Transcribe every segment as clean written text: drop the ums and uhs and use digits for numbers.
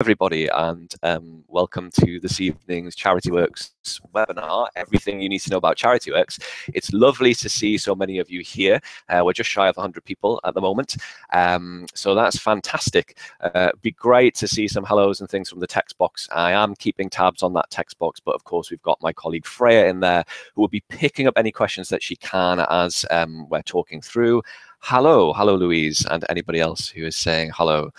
Everybody, and welcome to this evening's Charityworks webinar, Everything You Need to Know About Charityworks. It's lovely to see so many of you here. We're just shy of 100 people at the moment, so that's fantastic. It'd be great to see some hellos and things from the text box. I am keeping tabs on that text box, but of course we've got my colleague Freya in there who will be picking up any questions that she can as we're talking through. Hello Louise, and anybody else who is saying hello.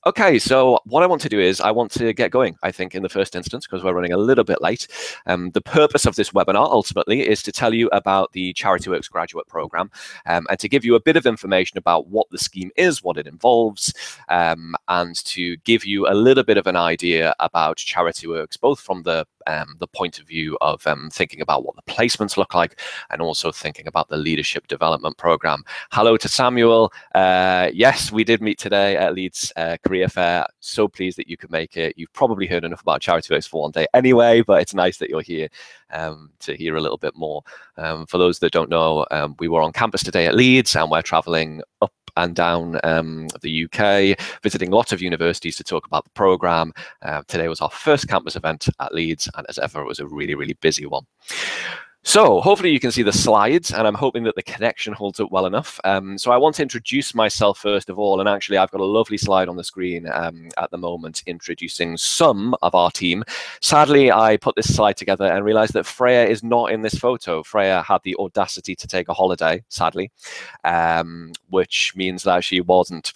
Okay, so what I want to do is I want to get going, I think, in the first instance, because we're running a little bit late. The purpose of this webinar, ultimately, is to tell you about the Charityworks Graduate Program and to give you a bit of information about what the scheme is, what it involves, and to give you a little bit of an idea about Charityworks, both from the point of view of thinking about what the placements look like and also thinking about the leadership development program. Hello to Samuel. Yes, we did meet today at Leeds Career Fair. So pleased that you could make it. You've probably heard enough about Charityworks for one day anyway, but it's nice that you're here to hear a little bit more. For those that don't know, we were on campus today at Leeds and we're traveling up and down the UK, visiting lots of universities to talk about the program. Today was our first campus event at Leeds, and as ever, it was a really, really busy one. So hopefully you can see the slides, and I'm hoping that the connection holds up well enough. So I want to introduce myself first of all, and actually I've got a lovely slide on the screen at the moment introducing some of our team. Sadly, I put this slide together and realized that Freya is not in this photo. Freya had the audacity to take a holiday, sadly, which means that she wasn't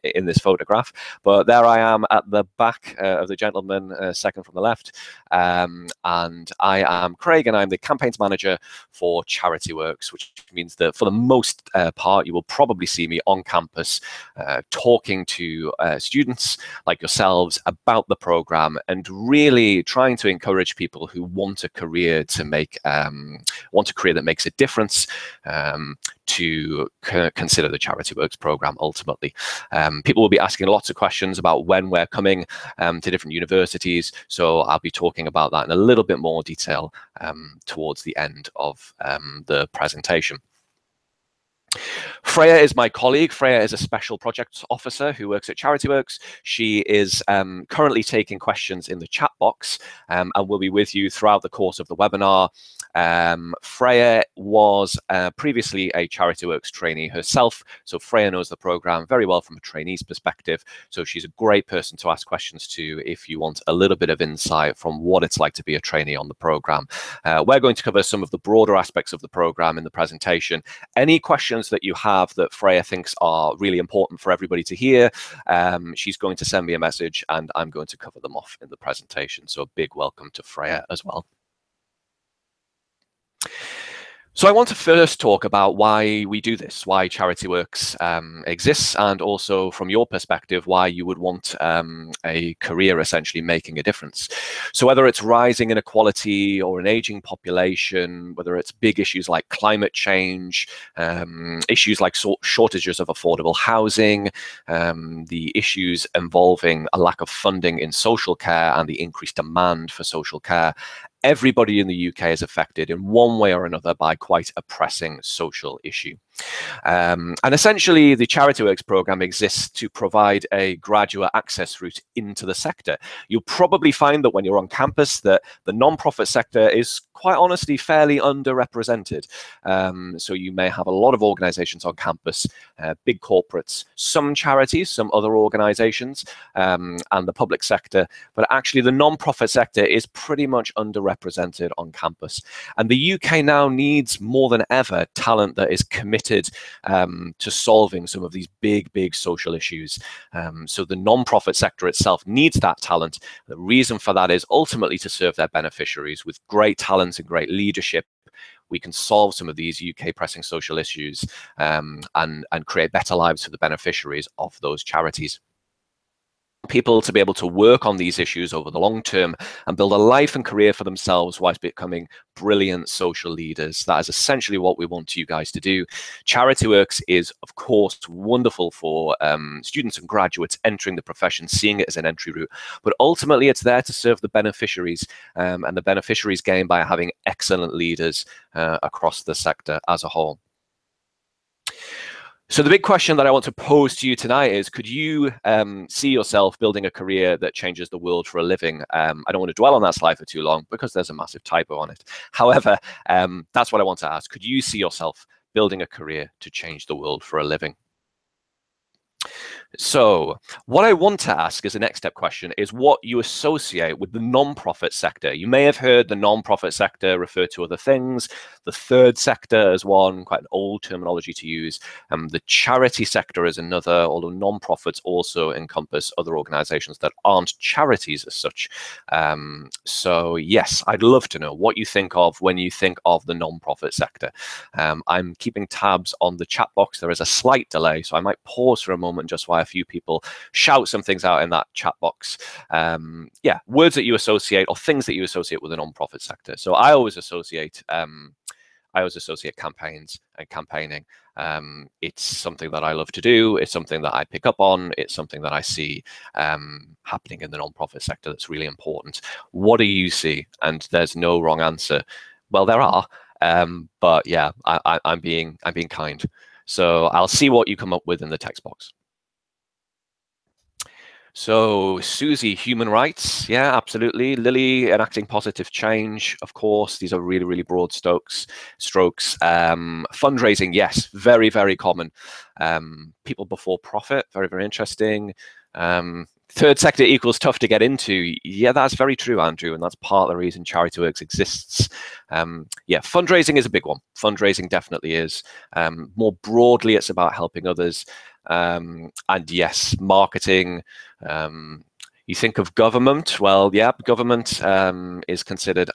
in this photograph. But there I am at the back of the gentleman, second from the left, and I am Craig, and I'm the campaigns manager for Charityworks, which means that for the most part, you will probably see me on campus talking to students like yourselves about the program and really trying to encourage people who want a career to make that makes a difference to consider the Charityworks program ultimately. People will be asking lots of questions about when we're coming to different universities, so I'll be talking about that in a little bit more detail towards the end of the presentation. Freya is my colleague. Freya is a special projects officer who works at Charityworks. She is currently taking questions in the chat box and will be with you throughout the course of the webinar. Freya was previously a Charityworks trainee herself, so Freya knows the program very well from a trainee's perspective. So she's a great person to ask questions to if you want a little bit of insight from what it's like to be a trainee on the program. We're going to cover some of the broader aspects of the program in the presentation. Any questions that you have that Freya thinks are really important for everybody to hear, she's going to send me a message and I'm going to cover them off in the presentation. So a big welcome to Freya as well. So I want to first talk about why we do this, why Charityworks exists, and also from your perspective, why you would want a career essentially making a difference. So whether it's rising inequality or an aging population, whether it's big issues like climate change, issues like shortages of affordable housing, the issues involving a lack of funding in social care and the increased demand for social care, everybody in the UK is affected in one way or another by quite a pressing social issue. And essentially, the Charityworks program exists to provide a graduate access route into the sector. You'll probably find that when you're on campus that the non-profit sector is quite honestly fairly underrepresented. So you may have a lot of organizations on campus, big corporates, some charities, some other organizations, and the public sector. But actually, the non-profit sector is pretty much underrepresented on campus. And the UK now needs more than ever talent that is committed to solving some of these big social issues. So the non-profit sector itself needs that talent. The reason for that is ultimately to serve their beneficiaries with great talent and great leadership. We can solve some of these UK pressing social issues and create better lives for the beneficiaries of those charities. People to be able to work on these issues over the long term and build a life and career for themselves whilst becoming brilliant social leaders. That is essentially what we want you guys to do. Charityworks is, of course, wonderful for students and graduates entering the profession, seeing it as an entry route, but ultimately it's there to serve the beneficiaries, and the beneficiaries gain by having excellent leaders across the sector as a whole. So the big question that I want to pose to you tonight is, could you see yourself building a career that changes the world for a living? I don't want to dwell on that slide for too long because there's a massive typo on it. However, that's what I want to ask. Could you see yourself building a career to change the world for a living? So what I want to ask as a next step question is what you associate with the non-profit sector. You may have heard the non-profit sector refer to other things. The third sector is one, quite an old terminology to use. The charity sector is another, although non-profits also encompass other organizations that aren't charities as such. So yes, I'd love to know what you think of when you think of the non-profit sector. I'm keeping tabs on the chat box. There is a slight delay, so I might pause for a moment just while a few people shout some things out in that chat box. Yeah, words that you associate or things that you associate with the non-profit sector. So I always associate campaigns and campaigning. It's something that I love to do. It's something that I pick up on. It's something that I see happening in the non-profit sector that's really important. What do you see? And there's no wrong answer. Well, there are, but yeah, I'm being kind. So I'll see what you come up with in the text box. So Susie, human rights, yeah, absolutely. Lily, enacting positive change, of course. These are really, really broad strokes. Fundraising, yes, very, very common. People before profit, very, very interesting. Third sector equals tough to get into. Yeah, that's very true, Andrew, and that's part of the reason Charityworks exists. Yeah, fundraising is a big one. Fundraising definitely is. More broadly, it's about helping others. And yes, marketing. You think of government. Well, yeah, government is considered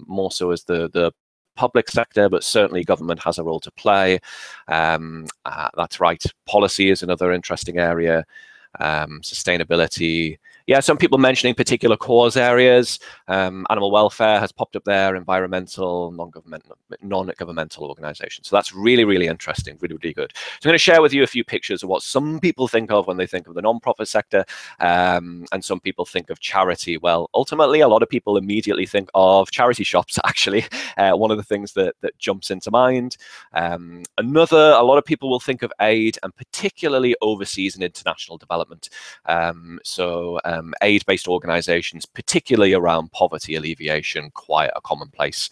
more so as the public sector, but certainly government has a role to play. That's right. Policy is another interesting area. Sustainability. Yeah, some people mentioning particular cause areas. Animal welfare has popped up there, environmental, non-governmental organizations. So that's really, really interesting, really, really good. So I'm going to share with you a few pictures of what some people think of when they think of the non-profit sector, and some people think of charity. Well, ultimately, a lot of people immediately think of charity shops, actually. One of the things that jumps into mind. A lot of people will think of aid, and particularly overseas and international development. Aid-based organizations, particularly around poverty alleviation, quite a commonplace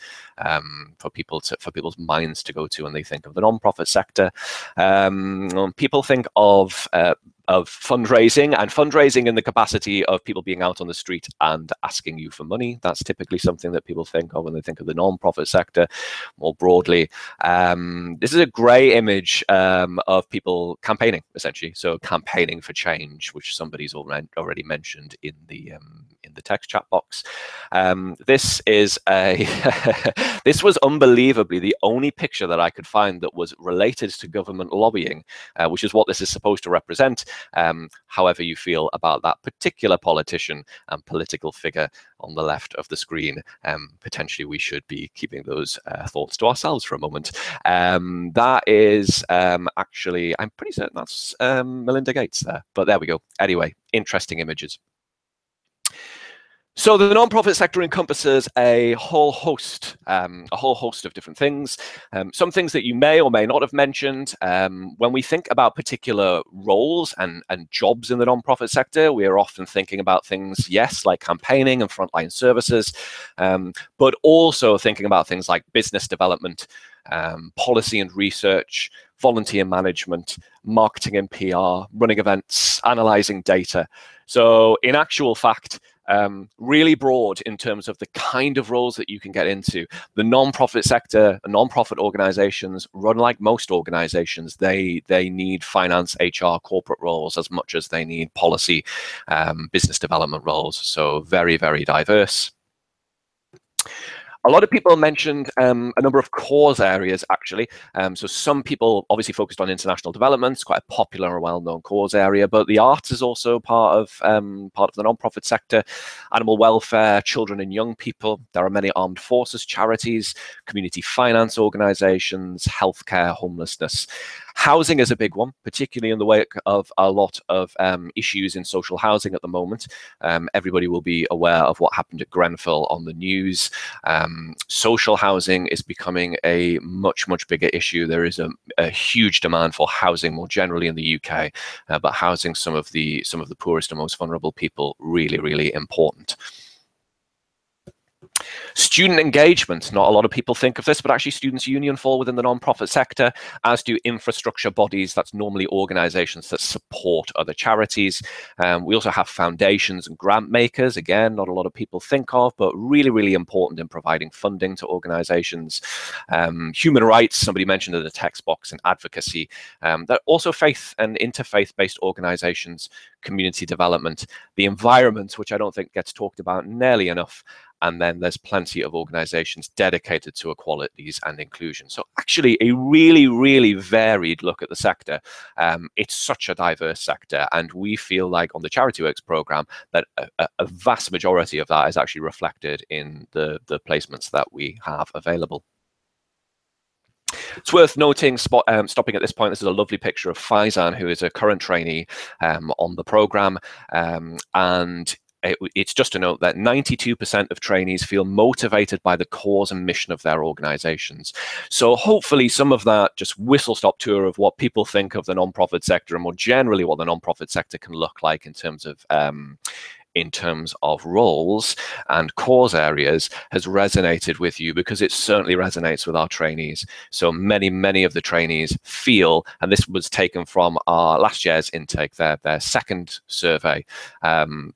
for people's minds to go to when they think of the non-profit sector. People think of fundraising in the capacity of people being out on the street and asking you for money. That's typically something that people think of when they think of the non-profit sector more broadly. This is a grey image of people campaigning, essentially. So campaigning for change, which somebody's already mentioned in the text chat box. This is this was unbelievably the only picture that I could find that was related to government lobbying, which is what this is supposed to represent. However you feel about that particular politician and political figure on the left of the screen, potentially we should be keeping those thoughts to ourselves for a moment. That is actually, I'm pretty certain that's Melinda Gates there, but there we go. Anyway, interesting images. So the non-profit sector encompasses a whole host of different things. Some things that you may or may not have mentioned. When we think about particular roles and jobs in the non-profit sector, we are often thinking about things, yes, like campaigning and frontline services, but also thinking about things like business development, policy and research, volunteer management, marketing and PR, running events, analyzing data. So in actual fact, really broad in terms of the kind of roles that you can get into. The non-profit sector, non-profit organizations run like most organizations. They need finance, HR, corporate roles as much as they need policy, business development roles. So very, very diverse. A lot of people mentioned a number of cause areas, actually. So some people obviously focused on international development. It's quite a popular and well-known cause area, but the arts is also part of the non-profit sector. Animal welfare, children and young people. There are many armed forces charities, community finance organizations, healthcare, homelessness. Housing is a big one, particularly in the wake of a lot of issues in social housing at the moment. Everybody will be aware of what happened at Grenfell on the news. Social housing is becoming a much bigger issue. There is a huge demand for housing more generally in the UK, but housing some of the poorest and most vulnerable people really important. Student engagement. Not a lot of people think of this, but actually Students' Union fall within the non-profit sector, as do infrastructure bodies. That's normally organizations that support other charities. We also have foundations and grant makers. Again, not a lot of people think of, but really important in providing funding to organizations. Human rights, somebody mentioned in the text box, and advocacy. There are also faith and interfaith-based organizations, community development, the environment, which I don't think gets talked about nearly enough. And then there's plenty of organizations dedicated to equalities and inclusion. So actually a really varied look at the sector. It's such a diverse sector, and we feel like on the Charityworks program that a vast majority of that is actually reflected in the placements that we have available. It's worth noting, stopping at this point, this is a lovely picture of Faizan, who is a current trainee on the program, and it's just to note that 92% of trainees feel motivated by the cause and mission of their organizations. So hopefully some of that just whistle-stop tour of what people think of the nonprofit sector, and more generally what the nonprofit sector can look like in terms of roles and cause areas, has resonated with you, because it certainly resonates with our trainees. So many of the trainees feel, and this was taken from our last year's intake, their second survey,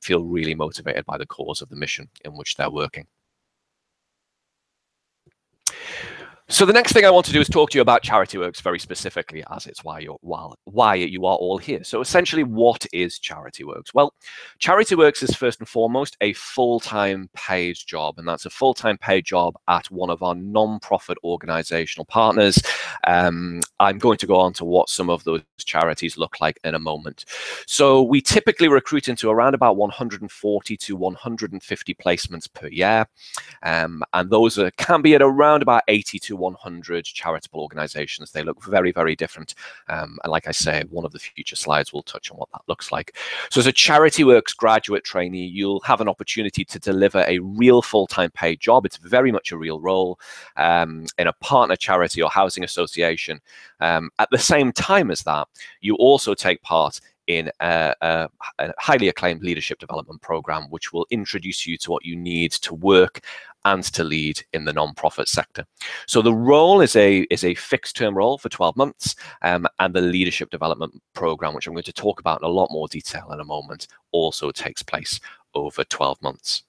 feel really motivated by the cause of the mission in which they're working. So the next thing I want to do is talk to you about Charityworks very specifically, as it's why you are all here. So essentially, what is Charityworks? Well, Charityworks is first and foremost a full-time paid job, and that's a full-time paid job at one of our non-profit organizational partners. I'm going to go on to what some of those charities look like in a moment. So we typically recruit into around about 140 to 150 placements per year, and those can be at around about 80 to 100 charitable organizations. They look very different, and like I say, one of the future slides will touch on what that looks like. So as a Charityworks graduate trainee, you'll have an opportunity to deliver a real full-time paid job. It's very much a real role in a partner charity or housing association. At the same time as that, you also take part in a highly acclaimed leadership development program, which will introduce you to what you need to work and to lead in the non-profit sector. So the role is a fixed-term role for 12 months, and the leadership development program, which I'm going to talk about in a lot more detail in a moment, also takes place over 12 months.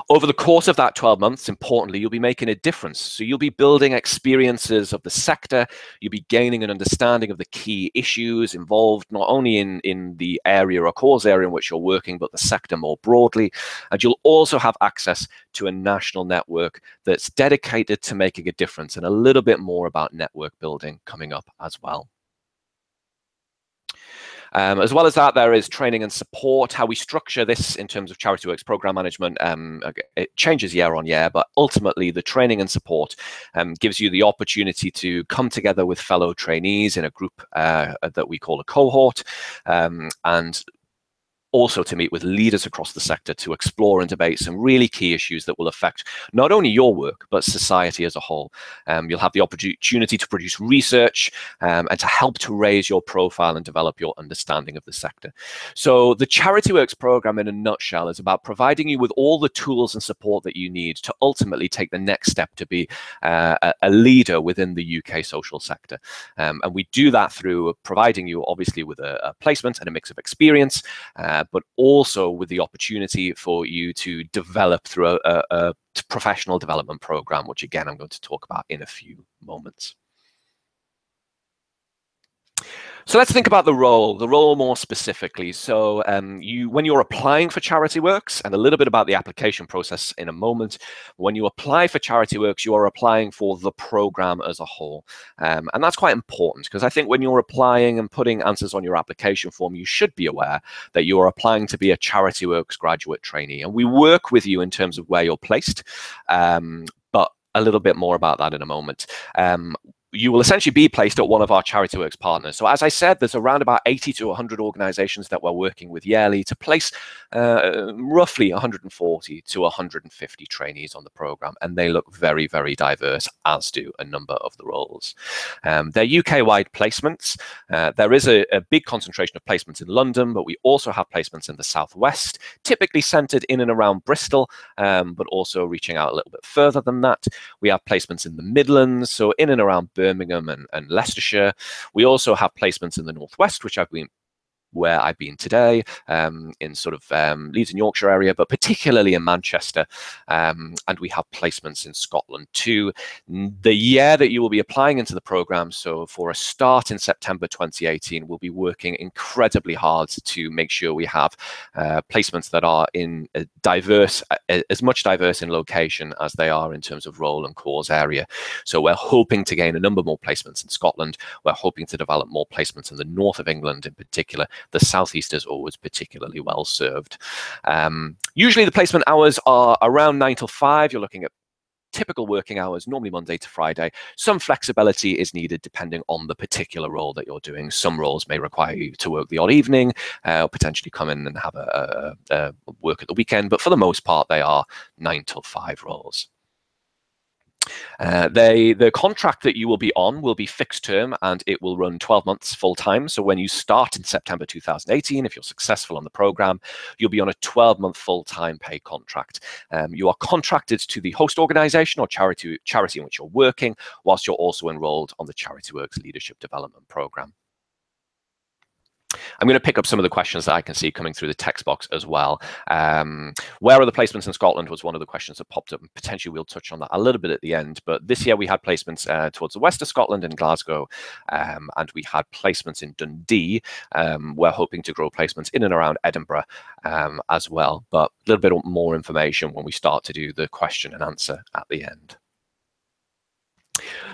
Over the course of that 12 months, importantly, you'll be making a difference. So you'll be building experiences of the sector. You'll be gaining an understanding of the key issues involved, not only in the area or cause area in which you're working, but the sector more broadly. And you'll also have access to a national network that's dedicated to making a difference, and a little bit more about network building coming up as well. As well as that, there is training and support. How we structure this in terms of Charityworks program management, it changes year on year, but ultimately the training and support gives you the opportunity to come together with fellow trainees in a group that we call a cohort, and also to meet with leaders across the sector to explore and debate some really key issues that will affect not only your work, but society as a whole. You'll have the opportunity to produce research and to help to raise your profile and develop your understanding of the sector. So the Charityworks program in a nutshell is about providing you with all the tools and support that you need to ultimately take the next step to be a leader within the UK social sector. And we do that through providing you obviously with a placement and a mix of experience, but also with the opportunity for you to develop through a professional development program, which again, I'm going to talk about in a few moments. So let's think about the role more specifically. So when you're applying for Charityworks, and a little bit about the application process in a moment, when you apply for Charityworks, you are applying for the program as a whole. And that's quite important, because I think when you're applying and putting answers on your application form, you should be aware that you are applying to be a Charityworks graduate trainee. And we work with you in terms of where you're placed, but a little bit more about that in a moment. you will essentially be placed at one of our Charityworks partners. So as I said, there's around about 80 to 100 organizations that we're working with yearly to place roughly 140 to 150 trainees on the program. And they look very, very diverse, as do a number of the roles. They're UK-wide placements. There is a big concentration of placements in London, but we also have placements in the Southwest, typically centered in and around Bristol, but also reaching out a little bit further than that. We have placements in the Midlands, so in and around Birmingham and Leicestershire. We also have placements in the Northwest, where I've been today, in sort of Leeds and Yorkshire area, but particularly in Manchester. And we have placements in Scotland too. The year that you will be applying into the program, so for a start in September 2018, we'll be working incredibly hard to make sure we have placements that are in as much diverse in location as they are in terms of role and cause area. So we're hoping to gain a number more placements in Scotland. We're hoping to develop more placements in the north of England in particular. The southeast is always particularly well served. Usually the placement hours are around 9 till 5. You're looking at typical working hours, normally Monday to Friday. Some flexibility is needed depending on the particular role that you're doing. Some roles may require you to work the odd evening, or potentially come in and have a work at the weekend, but for the most part, they are 9 till 5 roles. The contract that you will be on will be fixed term, and it will run 12 months full time. So when you start in September 2018, if you're successful on the program, you'll be on a 12-month full-time pay contract. You are contracted to the host organization or charity in which you're working, whilst you're also enrolled on the Charityworks Leadership Development Program. I'm going to pick up some of the questions that I can see coming through the text box as well. Where are the placements in Scotland was one of the questions that popped up, and potentially we'll touch on that a little bit at the end. But this year we had placements towards the west of Scotland in Glasgow, and we had placements in Dundee. We're hoping to grow placements in and around Edinburgh as well, but a little bit more information when we start to do the question and answer at the end.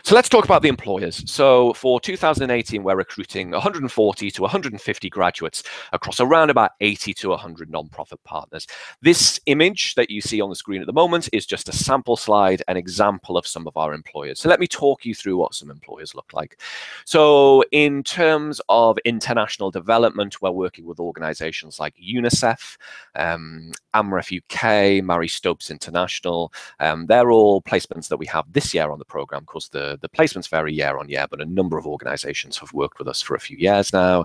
So let's talk about the employers. So for 2018, we're recruiting 140 to 150 graduates across around about 80 to 100 nonprofit partners. This image that you see on the screen at the moment is just a sample slide, an example of some of our employers. So let me talk you through what some employers look like. So in terms of international development, we're working with organizations like UNICEF, AMREF UK, Mary Stopes International. They're all placements that we have this year on the program. Of course, the placements vary year on year, but a number of organizations have worked with us for a few years now.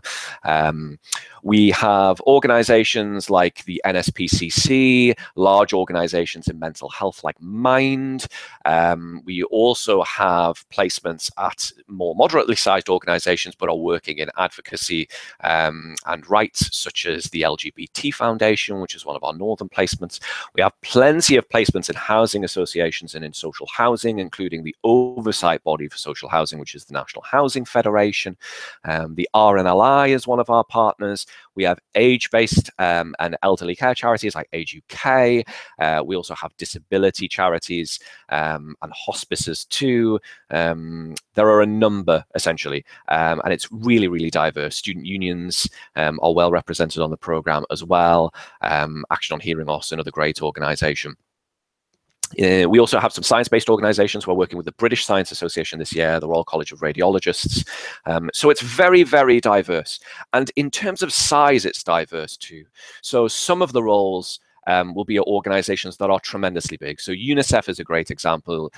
We have organizations like the NSPCC, large organizations in mental health like Mind. We also have placements at more moderately sized organizations, but are working in advocacy and rights, such as the LGBT Foundation, which is one of our northern placements. We have plenty of placements in housing associations and in social housing, including the oversight body for social housing, which is the National Housing Federation. The RNLI is one of our partners. We have age-based and elderly care charities like Age UK. We also have disability charities and hospices too. There are a number, essentially, and it's really, really diverse. Student unions are well represented on the program as well. Action on Hearing Loss, another great organization. We also have some science-based organizations. We're working with the British Science Association this year, the Royal College of Radiologists. So it's very, very diverse. And in terms of size, it's diverse too. So some of the roles will be organizations that are tremendously big. So UNICEF is a great example,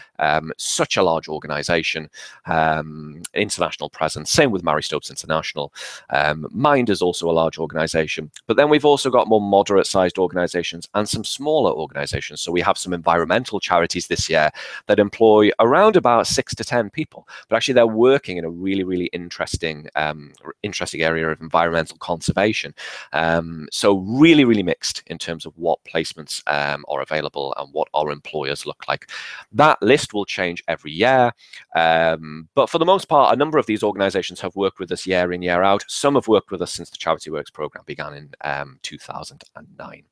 such a large organization, international presence, same with Mary Stopes International. Mind is also a large organization, but then we've also got more moderate sized organizations and some smaller organizations. So we have some environmental charities this year that employ around about 6 to 10 people, but actually they're working in a really, really interesting area of environmental conservation. So really, really mixed in terms of what placements are available and what our employers look like. That list will change every year, but for the most part, a number of these organizations have worked with us year in, year out. Some have worked with us since the Charityworks program began in 2009.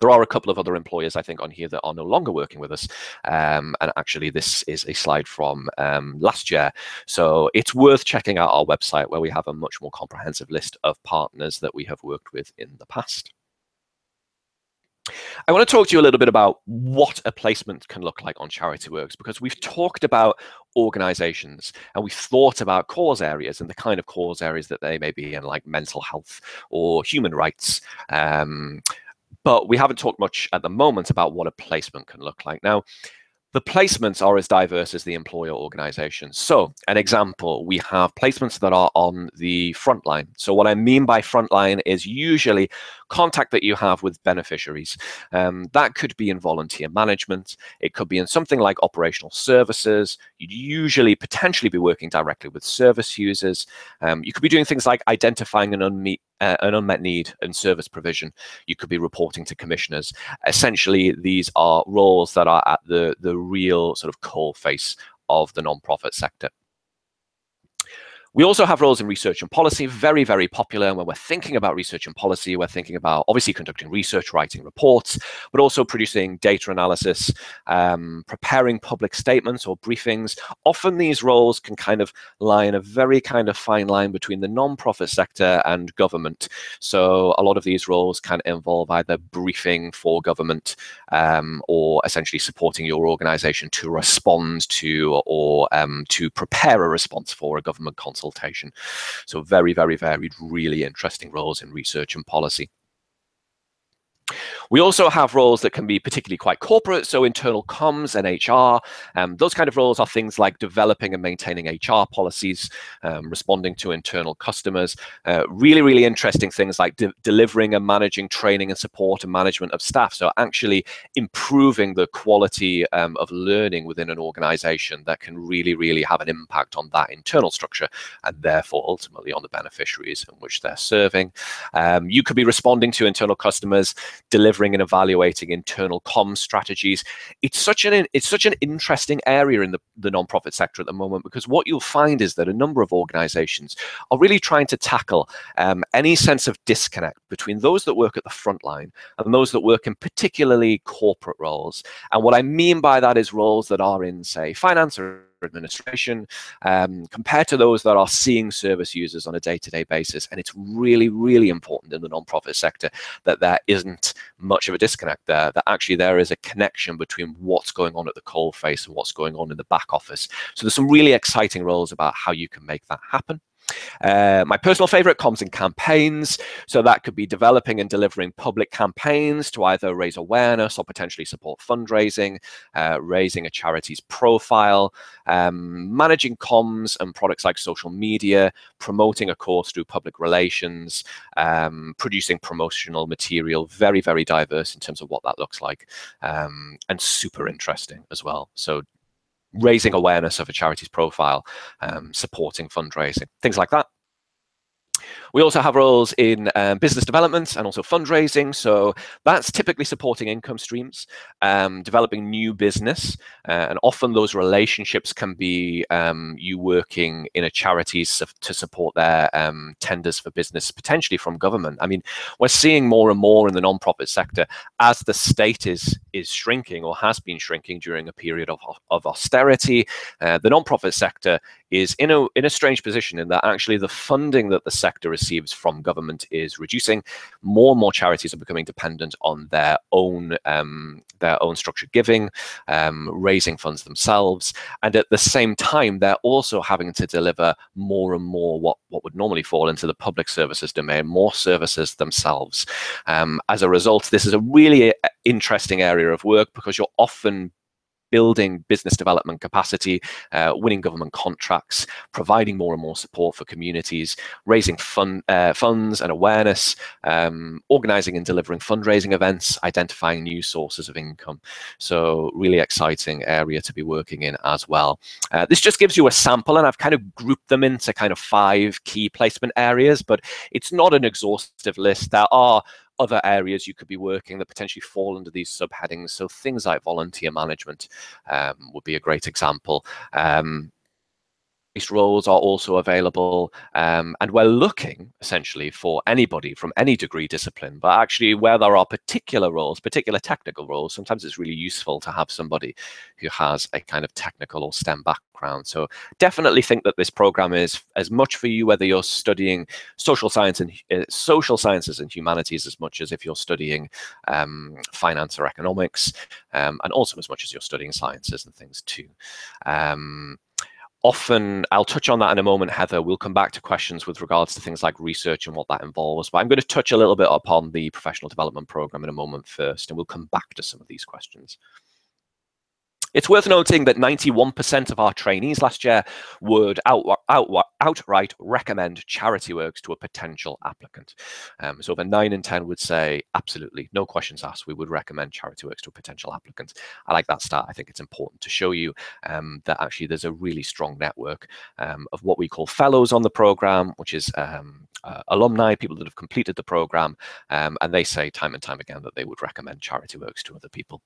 There are a couple of other employers, I think, on here that are no longer working with us. And actually, this is a slide from last year. So it's worth checking out our website, where we have a much more comprehensive list of partners that we have worked with in the past. I want to talk to you a little bit about what a placement can look like on Charityworks, because we've talked about organizations and we've thought about cause areas and the kind of cause areas that they may be in, like mental health or human rights. But we haven't talked much at the moment about what a placement can look like. Now, the placements are as diverse as the employer organization. So an example, we have placements that are on the front line. So what I mean by front line is usually contact that you have with beneficiaries. That could be in volunteer management. It could be in something like operational services. You'd usually potentially be working directly with service users. You could be doing things like identifying an unmet need in service provision. You could be reporting to commissioners. Essentially, these are roles that are at the real sort of coal face of the nonprofit sector. We also have roles in research and policy, very, very popular. And when we're thinking about research and policy, we're thinking about obviously conducting research, writing reports, but also producing data analysis, preparing public statements or briefings. Often these roles can kind of lie in a very kind of fine line between the nonprofit sector and government. So a lot of these roles can involve either briefing for government or essentially supporting your organization to respond to or to prepare a response for a government consultation. So very, very varied, really interesting roles in research and policy. We also have roles that can be particularly quite corporate, so internal comms and HR. Those kind of roles are things like developing and maintaining HR policies, responding to internal customers, really, really interesting things like delivering and managing training and support and management of staff. So actually improving the quality of learning within an organization that can really, really have an impact on that internal structure and therefore ultimately on the beneficiaries in which they're serving. You could be responding to internal customers, delivering and evaluating internal comms strategies. It's such an interesting area in the nonprofit sector at the moment, because what you'll find is that a number of organizations are really trying to tackle any sense of disconnect between those that work at the front line and those that work in particularly corporate roles. And what I mean by that is roles that are in, say, finance or administration, compared to those that are seeing service users on a day-to-day basis. And it's really, really important in the nonprofit sector that there isn't much of a disconnect there, that actually there is a connection between what's going on at the coalface and what's going on in the back office. So there's some really exciting roles about how you can make that happen. My personal favorite, comms and campaigns. So that could be developing and delivering public campaigns to either raise awareness or potentially support fundraising, raising a charity's profile, managing comms and products like social media, promoting a cause through public relations, producing promotional material, very, very diverse in terms of what that looks like, and super interesting as well. So raising awareness of a charity's profile, supporting fundraising, things like that. We also have roles in business development and also fundraising. So that's typically supporting income streams, developing new business. And often those relationships can be you working in a charity to support their tenders for business, potentially from government. I mean, we're seeing more and more in the nonprofit sector as the state is shrinking or has been shrinking during a period of austerity. The nonprofit sector is in a strange position in that actually the funding that the sector receives from government is reducing. More and more charities are becoming dependent on their own structured giving, raising funds themselves, and at the same time they're also having to deliver more and more what would normally fall into the public services domain, more services themselves. As a result, this is a really interesting area of work because you're often building business development capacity, winning government contracts, providing more and more support for communities, raising funds and awareness, organizing and delivering fundraising events, identifying new sources of income. So really exciting area to be working in as well. This just gives you a sample, and I've kind of grouped them into kind of 5 key placement areas, but it's not an exhaustive list. There are other areas you could be working that potentially fall under these subheadings. So things like volunteer management would be a great example. roles are also available, and we're looking essentially for anybody from any degree discipline, but actually where there are particular roles, particular technical roles, sometimes it's really useful to have somebody who has a kind of technical or STEM background. So definitely think that this program is as much for you whether you're studying social sciences and humanities as much as if you're studying finance or economics, and also as much as you're studying sciences and things too. Often, I'll touch on that in a moment, Heather. We'll come back to questions with regards to things like research and what that involves. But I'm going to touch a little bit upon the professional development program in a moment first, and we'll come back to some of these questions. It's worth noting that 91% of our trainees last year would outright recommend Charityworks to a potential applicant. So over 9 in 10 would say, absolutely, no questions asked, we would recommend Charityworks to a potential applicant. I like that stat. I think it's important to show you that actually there's a really strong network of what we call fellows on the program, which is alumni, people that have completed the program, and they say time and time again that they would recommend Charityworks to other people.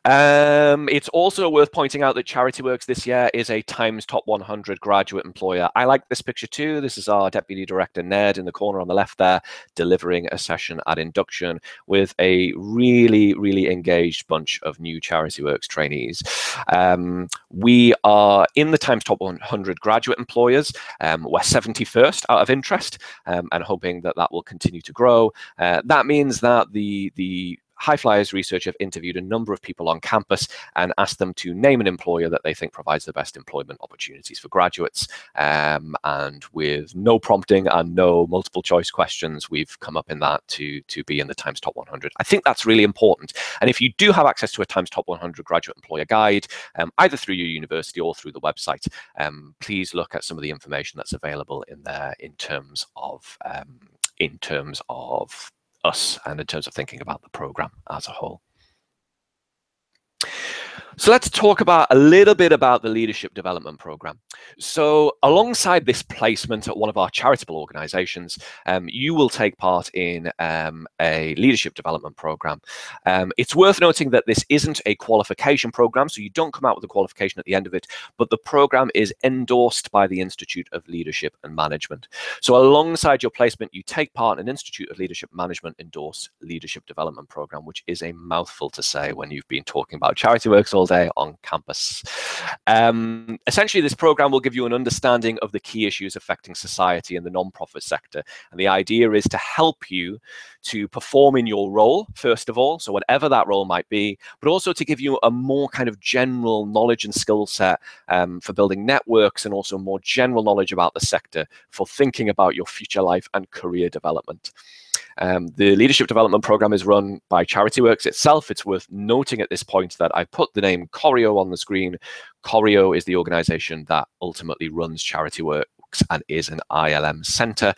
It's also worth pointing out that Charityworks this year is a Times Top 100 graduate employer. I like this picture too. This is our Deputy Director, Ned, in the corner on the left there, delivering a session at induction with a really, really engaged bunch of new Charityworks trainees. We are in the Times Top 100 graduate employers. We're 71st out of interest, and hoping that that will continue to grow. That means that the High Flyers research have interviewed a number of people on campus and asked them to name an employer that they think provides the best employment opportunities for graduates. And with no prompting and no multiple choice questions, we've come up in that to be in the Times Top 100. I think that's really important. And if you do have access to a Times Top 100 graduate employer guide, either through your university or through the website, please look at some of the information that's available in there in terms of us and in terms of thinking about the program as a whole. So let's talk about a little bit about the leadership development program. So alongside this placement at one of our charitable organizations, you will take part in a leadership development program. It's worth noting that this isn't a qualification program, so you don't come out with a qualification at the end of it, but the program is endorsed by the Institute of Leadership and Management. So alongside your placement, you take part in an Institute of Leadership Management endorsed leadership development program, which is a mouthful to say when you've been talking about Charityworks all day on campus. Essentially, this program will give you an understanding of the key issues affecting society and the non-profit sector. And the idea is to help you to perform in your role, first of all, so whatever that role might be, but also to give you a more kind of general knowledge and skill set for building networks, and also more general knowledge about the sector for thinking about your future life and career development. The leadership development program is run by Charityworks itself. It's worth noting at this point that I put the name Choreo on the screen. Choreo is the organization that ultimately runs Charityworks and is an ILM center.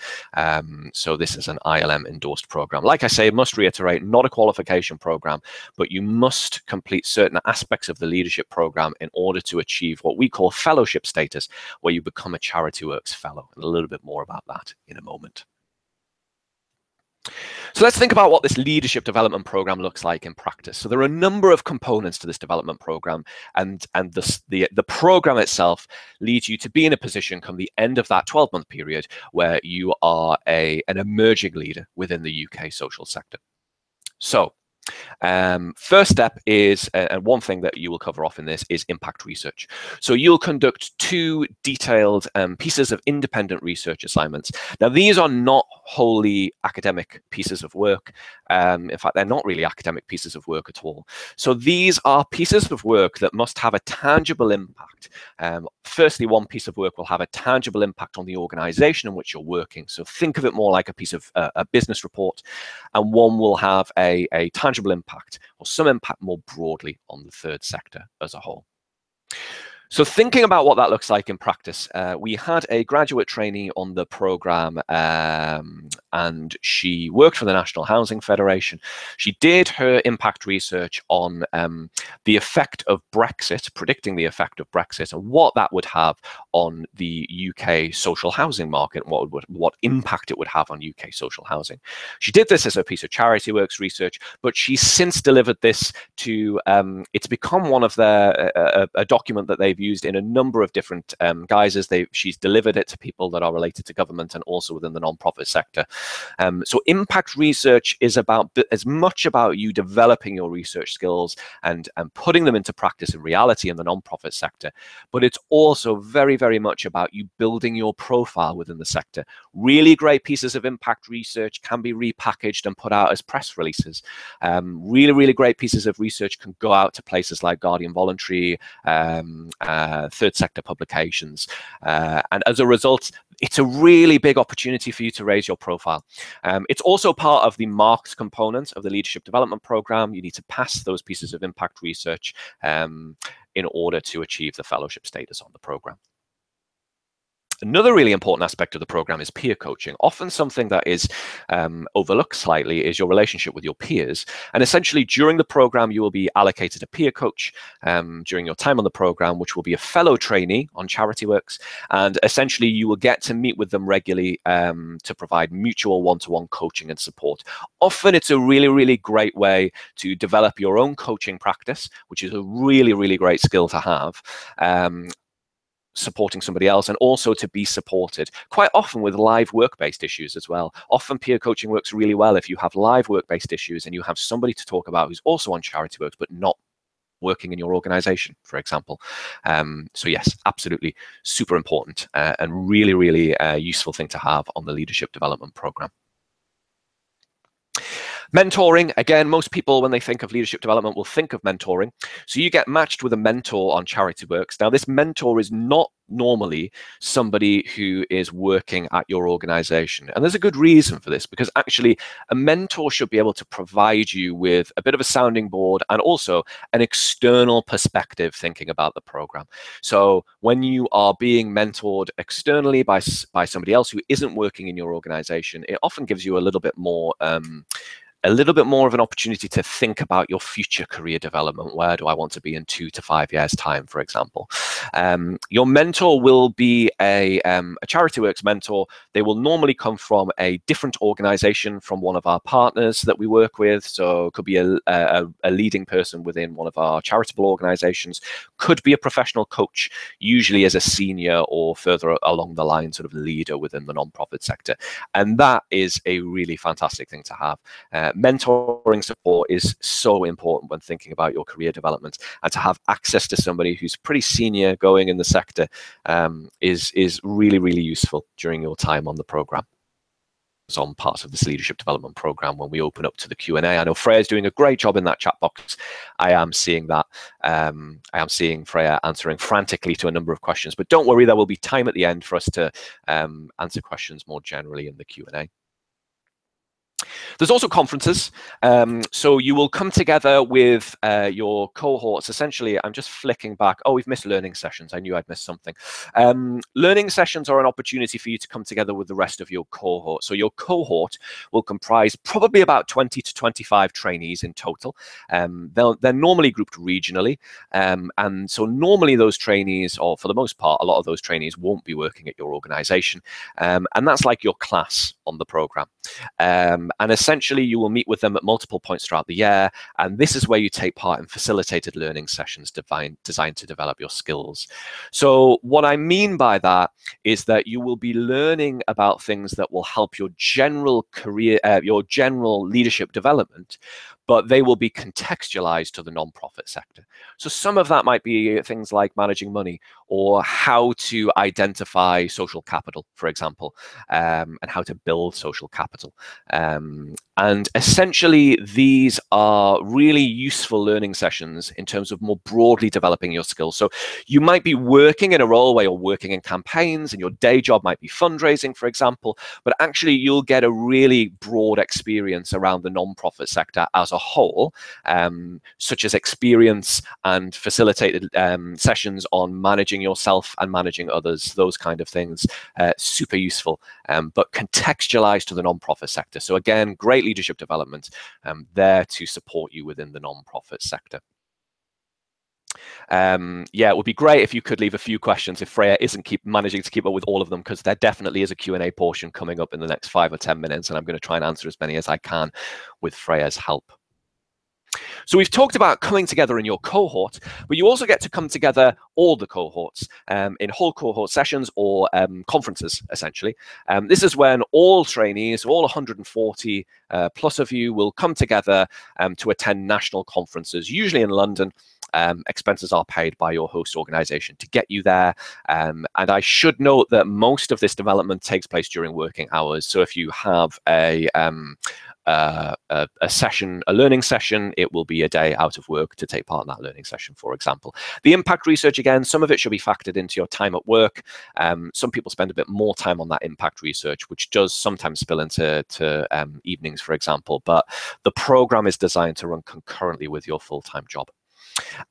So this is an ILM endorsed program. Like I say, must reiterate, not a qualification program, but you must complete certain aspects of the leadership program in order to achieve what we call fellowship status, where you become a Charityworks fellow. And a little bit more about that in a moment. So let's think about what this leadership development program looks like in practice. So there are a number of components to this development program, and the program itself leads you to be in a position come the end of that 12-month period where you are an emerging leader within the UK social sector. So first step is, and one thing that you will cover off in this is impact research. So you'll conduct 2 detailed pieces of independent research assignments. Now, these are not wholly academic pieces of work. In fact, they're not really academic pieces of work at all. So these are pieces of work that must have a tangible impact. Firstly, one piece of work will have a tangible impact on the organization in which you're working. So think of it more like a piece of a business report, and one will have a tangible impact or some impact more broadly on the third sector as a whole. So thinking about what that looks like in practice, we had a graduate trainee on the program, and she worked for the National Housing Federation. She did her impact research on the effect of Brexit, predicting the effect of Brexit and what that would have on the UK social housing market, what impact it would have on UK social housing. She did this as a piece of Charityworks research, but she's since delivered this to, it's become one of their, a document that they've used in a number of different guises. She's delivered it to people that are related to government and also within the non-profit sector. So impact research is as much about you developing your research skills and putting them into practice in reality in the non-profit sector, but it's also very, very much about you building your profile within the sector. Really great pieces of impact research can be repackaged and put out as press releases. Really, really great pieces of research can go out to places like Guardian Voluntary, third sector publications, and as a result, it's a really big opportunity for you to raise your profile. It's also part of the marks component of the leadership development program. You need to pass those pieces of impact research in order to achieve the fellowship status on the program. Another really important aspect of the program is peer coaching. Often something that is overlooked slightly is your relationship with your peers. And essentially during the program, you will be allocated a peer coach during your time on the program, which will be a fellow trainee on Charityworks. And essentially you will get to meet with them regularly to provide mutual one-to-one coaching and support. Often it's a really, really great way to develop your own coaching practice, which is a really, really great skill to have. Supporting somebody else, and also to be supported quite often with live work-based issues as well. Often peer coaching works really well if you have live work-based issues and you have somebody to talk about who's also on Charityworks but not working in your organization, for example. So yes, absolutely super important and really, really useful thing to have on the leadership development program. Mentoring, again, most people, when they think of leadership development, will think of mentoring. So you get matched with a mentor on Charityworks. Now, this mentor is not normally somebody who is working at your organization. And there's a good reason for this, because actually a mentor should be able to provide you with a bit of a sounding board and also an external perspective thinking about the program. So when you are being mentored externally by somebody else who isn't working in your organization, it often gives you a little bit more of an opportunity to think about your future career development. Where do I want to be in 2 to 5 years' time, for example? Your mentor will be a Charityworks mentor. They will normally come from a different organization from one of our partners that we work with. So it could be a leading person within one of our charitable organizations, could be a professional coach, usually as a senior or further along the line sort of leader within the nonprofit sector. And that is a really fantastic thing to have. Mentoring support is so important when thinking about your career development, and to have access to somebody who's pretty senior going in the sector is really, really useful during your time on the program. On part of this leadership development program when we open up to the Q&A. I know Freya's doing a great job in that chat box. I am seeing that. I am seeing Freya answering frantically to a number of questions, but don't worry, there will be time at the end for us to answer questions more generally in the Q&A. There's also conferences. So you will come together with your cohorts. Essentially, I'm just flicking back. Oh, we've missed learning sessions. I knew I'd missed something. Learning sessions are an opportunity for you to come together with the rest of your cohort. So your cohort will comprise probably about 20 to 25 trainees in total. They're normally grouped regionally. And so normally those trainees, or for the most part, a lot of those trainees won't be working at your organization. And that's like your class on the program. And essentially, you will meet with them at multiple points throughout the year. And this is where you take part in facilitated learning sessions designed to develop your skills. So what I mean by that is that you will be learning about things that will help your general career, your general leadership development, but they will be contextualized to the nonprofit sector. So some of that might be things like managing money, or how to identify social capital, for example, and how to build social capital. And essentially, these are really useful learning sessions in terms of more broadly developing your skills. So you might be working in a role where you're working in campaigns, and your day job might be fundraising, for example, but actually you'll get a really broad experience around the nonprofit sector as a whole, such as experience and facilitated sessions on managing yourself and managing others, those kind of things. Super useful, but contextualized to the nonprofit sector. So again, great leadership development there to support you within the nonprofit sector. Yeah, it would be great if you could leave a few questions if Freya isn't managing to keep up with all of them, because there definitely is a Q&A portion coming up in the next 5 or 10 minutes, and I'm going to try and answer as many as I can with Freya's help. So we've talked about coming together in your cohort, but you also get to come together, all the cohorts, in whole cohort sessions or conferences, essentially. This is when all trainees, all 140 plus of you, will come together to attend national conferences, usually in London. Expenses are paid by your host organization to get you there. And I should note that most of this development takes place during working hours. So if you have a session, a learning session, it will be a day out of work to take part in that learning session, for example. The impact research, again, some of it should be factored into your time at work. Some people spend a bit more time on that impact research, which does sometimes spill into evenings, for example. But the program is designed to run concurrently with your full-time job.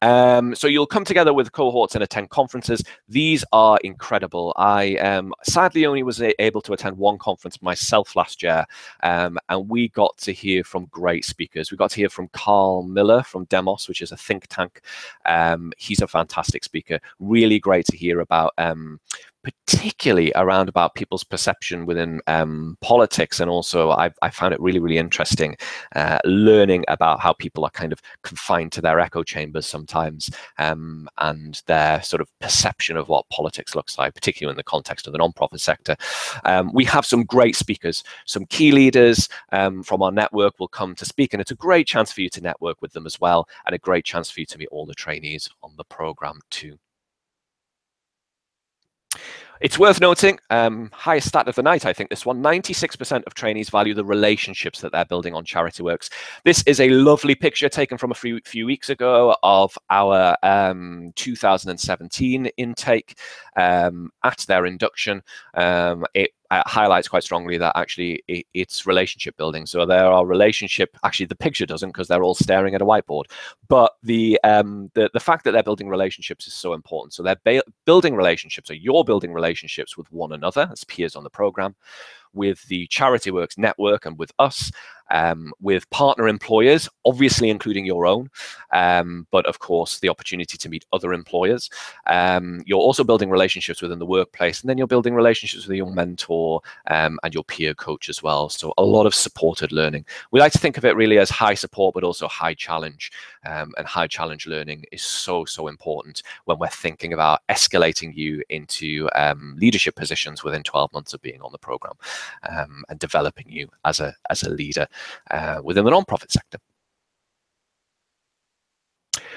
So you'll come together with cohorts and attend conferences. These are incredible. I sadly only was able to attend one conference myself last year, and we got to hear from great speakers. We got to hear from Carl Miller from Demos, which is a think tank. He's a fantastic speaker. Really great to hear about particularly around about people's perception within politics. And also I found it really, really interesting learning about how people are kind of confined to their echo chambers sometimes, and their sort of perception of what politics looks like, particularly in the context of the nonprofit sector. We have some great speakers, some key leaders from our network will come to speak, and it's a great chance for you to network with them as well, and a great chance for you to meet all the trainees on the program too. It's worth noting, highest stat of the night, I think this one, 96% of trainees value the relationships that they're building on Charityworks. This is a lovely picture taken from a few weeks ago of our 2017 intake at their induction. It highlights quite strongly that actually it's relationship building. So there are actually the picture doesn't, because they're all staring at a whiteboard, but the fact that they're building relationships is so important. So they're building relationships, or you're building relationships with one another as peers on the program, with the Charityworks network and with us, with partner employers, obviously including your own, but of course the opportunity to meet other employers. You're also building relationships within the workplace, and then you're building relationships with your mentor and your peer coach as well. So a lot of supported learning. We like to think of it really as high support, but also high challenge. And high challenge learning is so, so important when we're thinking about escalating you into leadership positions within 12 months of being on the program, and developing you as a leader within the nonprofit sector.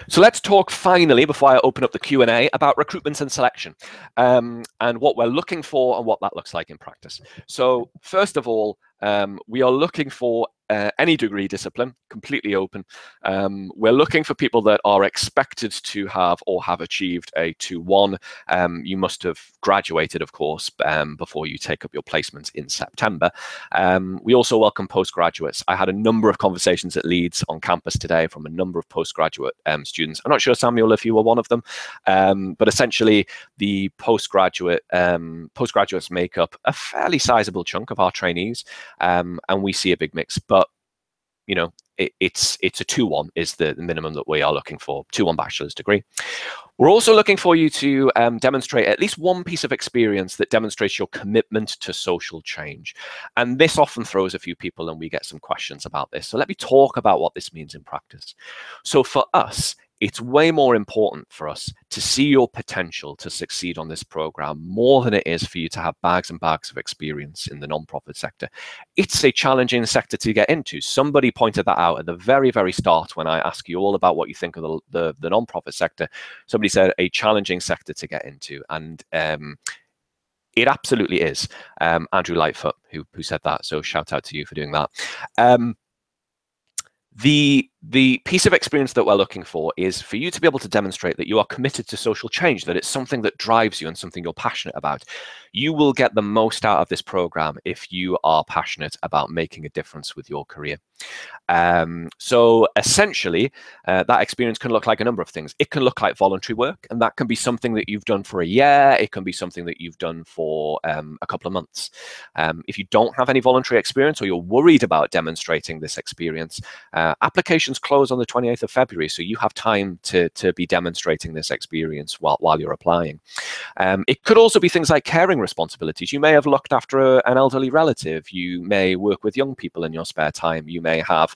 So let's talk finally, before I open up the Q&A, about recruitment and selection, and what we're looking for and what that looks like in practice. So first of all, we are looking for any degree discipline, completely open. We're looking for people that are expected to have or have achieved a 2-1. You must have graduated, of course, before you take up your placement in September. We also welcome postgraduates. I had a number of conversations at Leeds on campus today from a number of postgraduate students. I'm not sure, Samuel, if you were one of them, but essentially the postgraduates make up a fairly sizable chunk of our trainees, and we see a big mix. But you know, it's a 2-1 is the minimum that we are looking for, 2-1 bachelor's degree. We're also looking for you to demonstrate at least one piece of experience that demonstrates your commitment to social change. And this often throws a few people, and we get some questions about this. So let me talk about what this means in practice. So for us, it's way more important for us to see your potential to succeed on this program more than it is for you to have bags and bags of experience in the nonprofit sector. It's a challenging sector to get into. Somebody pointed that out at the very, very start when I asked you all about what you think of the nonprofit sector. Somebody said a challenging sector to get into, and it absolutely is. Andrew Lightfoot, who said that, so shout out to you for doing that. The piece of experience that we're looking for is for you to be able to demonstrate that you are committed to social change, that it's something that drives you and something you're passionate about. You will get the most out of this program if you are passionate about making a difference with your career. So essentially, that experience can look like a number of things. It can look like voluntary work, and that can be something that you've done for a year. It can be something that you've done for a couple of months. If you don't have any voluntary experience, or you're worried about demonstrating this experience, application applications close on the 28th of February, so you have time to be demonstrating this experience while you're applying. It could also be things like caring responsibilities. You may have looked after an elderly relative. You may work with young people in your spare time. You may have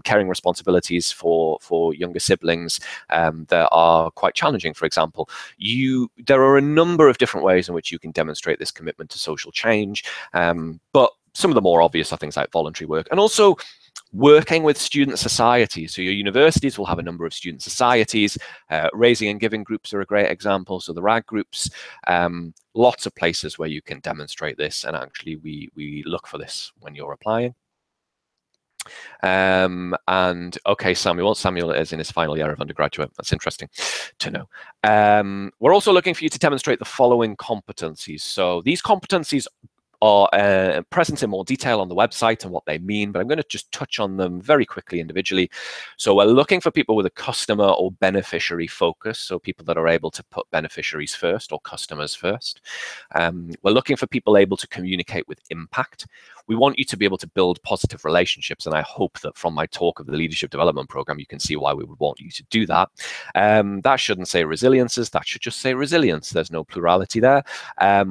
caring responsibilities for younger siblings that are quite challenging, for example. There are a number of different ways in which you can demonstrate this commitment to social change, but some of the more obvious are things like voluntary work, and also working with student societies. So your universities will have a number of student societies. Raising and giving groups are a great example. So the RAG groups, lots of places where you can demonstrate this, and actually we look for this when you're applying. And okay, Samuel is in his final year of undergraduate. That's interesting to know. We're also looking for you to demonstrate the following competencies. So these competencies are present in more detail on the website and what they mean, but I'm going to just touch on them very quickly individually. So we're looking for people with a customer or beneficiary focus, so people that are able to put beneficiaries first or customers first. We're looking for people able to communicate with impact. We want you to be able to build positive relationships, and I hope that from my talk of the Leadership Development Program, you can see why we would want you to do that. That shouldn't say resiliences, that should just say resilience. There's no plurality there.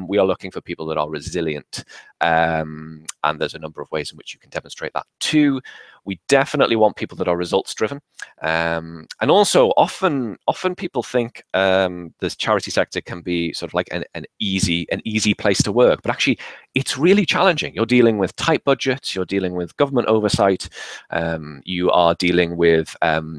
We are looking for people that are resilient, and there's a number of ways in which you can demonstrate that too. We definitely want people that are results driven, and also often people think this charity sector can be sort of like an easy place to work, but actually it's really challenging. You're dealing with tight budgets, you're dealing with government oversight, you are dealing with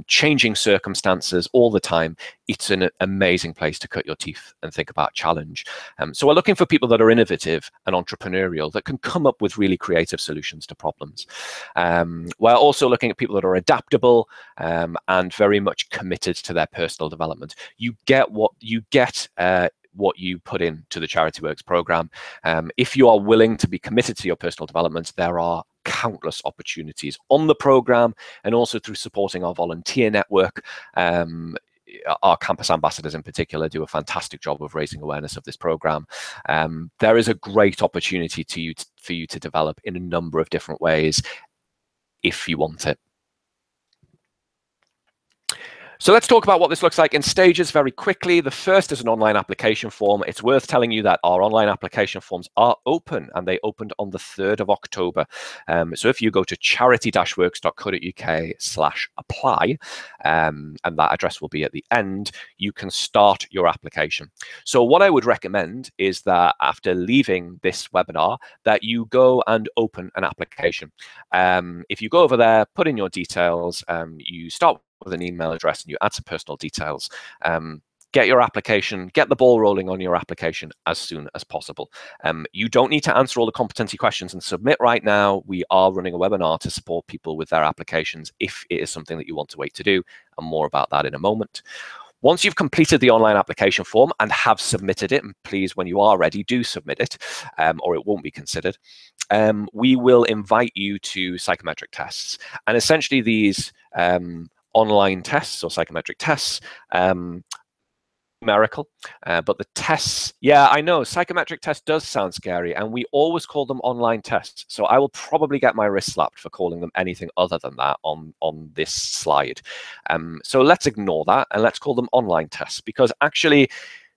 changing circumstances all the time. It's an amazing place to cut your teeth and think about challenge. So we're looking for people that are innovative and entrepreneurial, that can come up with really creative solutions to problems. We're also looking at people that are adaptable and very much committed to their personal development. You get what you put into the Charityworks program. If you are willing to be committed to your personal development, there are countless opportunities on the program and also through supporting our volunteer network. Our campus ambassadors in particular do a fantastic job of raising awareness of this program. There is a great opportunity for you to develop in a number of different ways if you want it. So let's talk about what this looks like in stages very quickly. The first is an online application form. It's worth telling you that our online application forms are open, and they opened on the 3rd of October. So if you go to charity-works.co.uk/apply, and that address will be at the end, you can start your application. So what I would recommend is that after leaving this webinar, that you go and open an application. If you go over there, put in your details, you start with an email address and you add some personal details, get your application, get the ball rolling on your application as soon as possible. You don't need to answer all the competency questions and submit right now. We are running a webinar to support people with their applications if it is something that you want to wait to do, and more about that in a moment. Once you've completed the online application form and have submitted it, and please, when you are ready, do submit it, or it won't be considered, we will invite you to psychometric tests. And essentially these online tests or psychometric tests, numerical, but the tests, yeah, I know, psychometric test does sound scary, and we always call them online tests. So I will probably get my wrist slapped for calling them anything other than that on this slide. So let's ignore that and let's call them online tests, because actually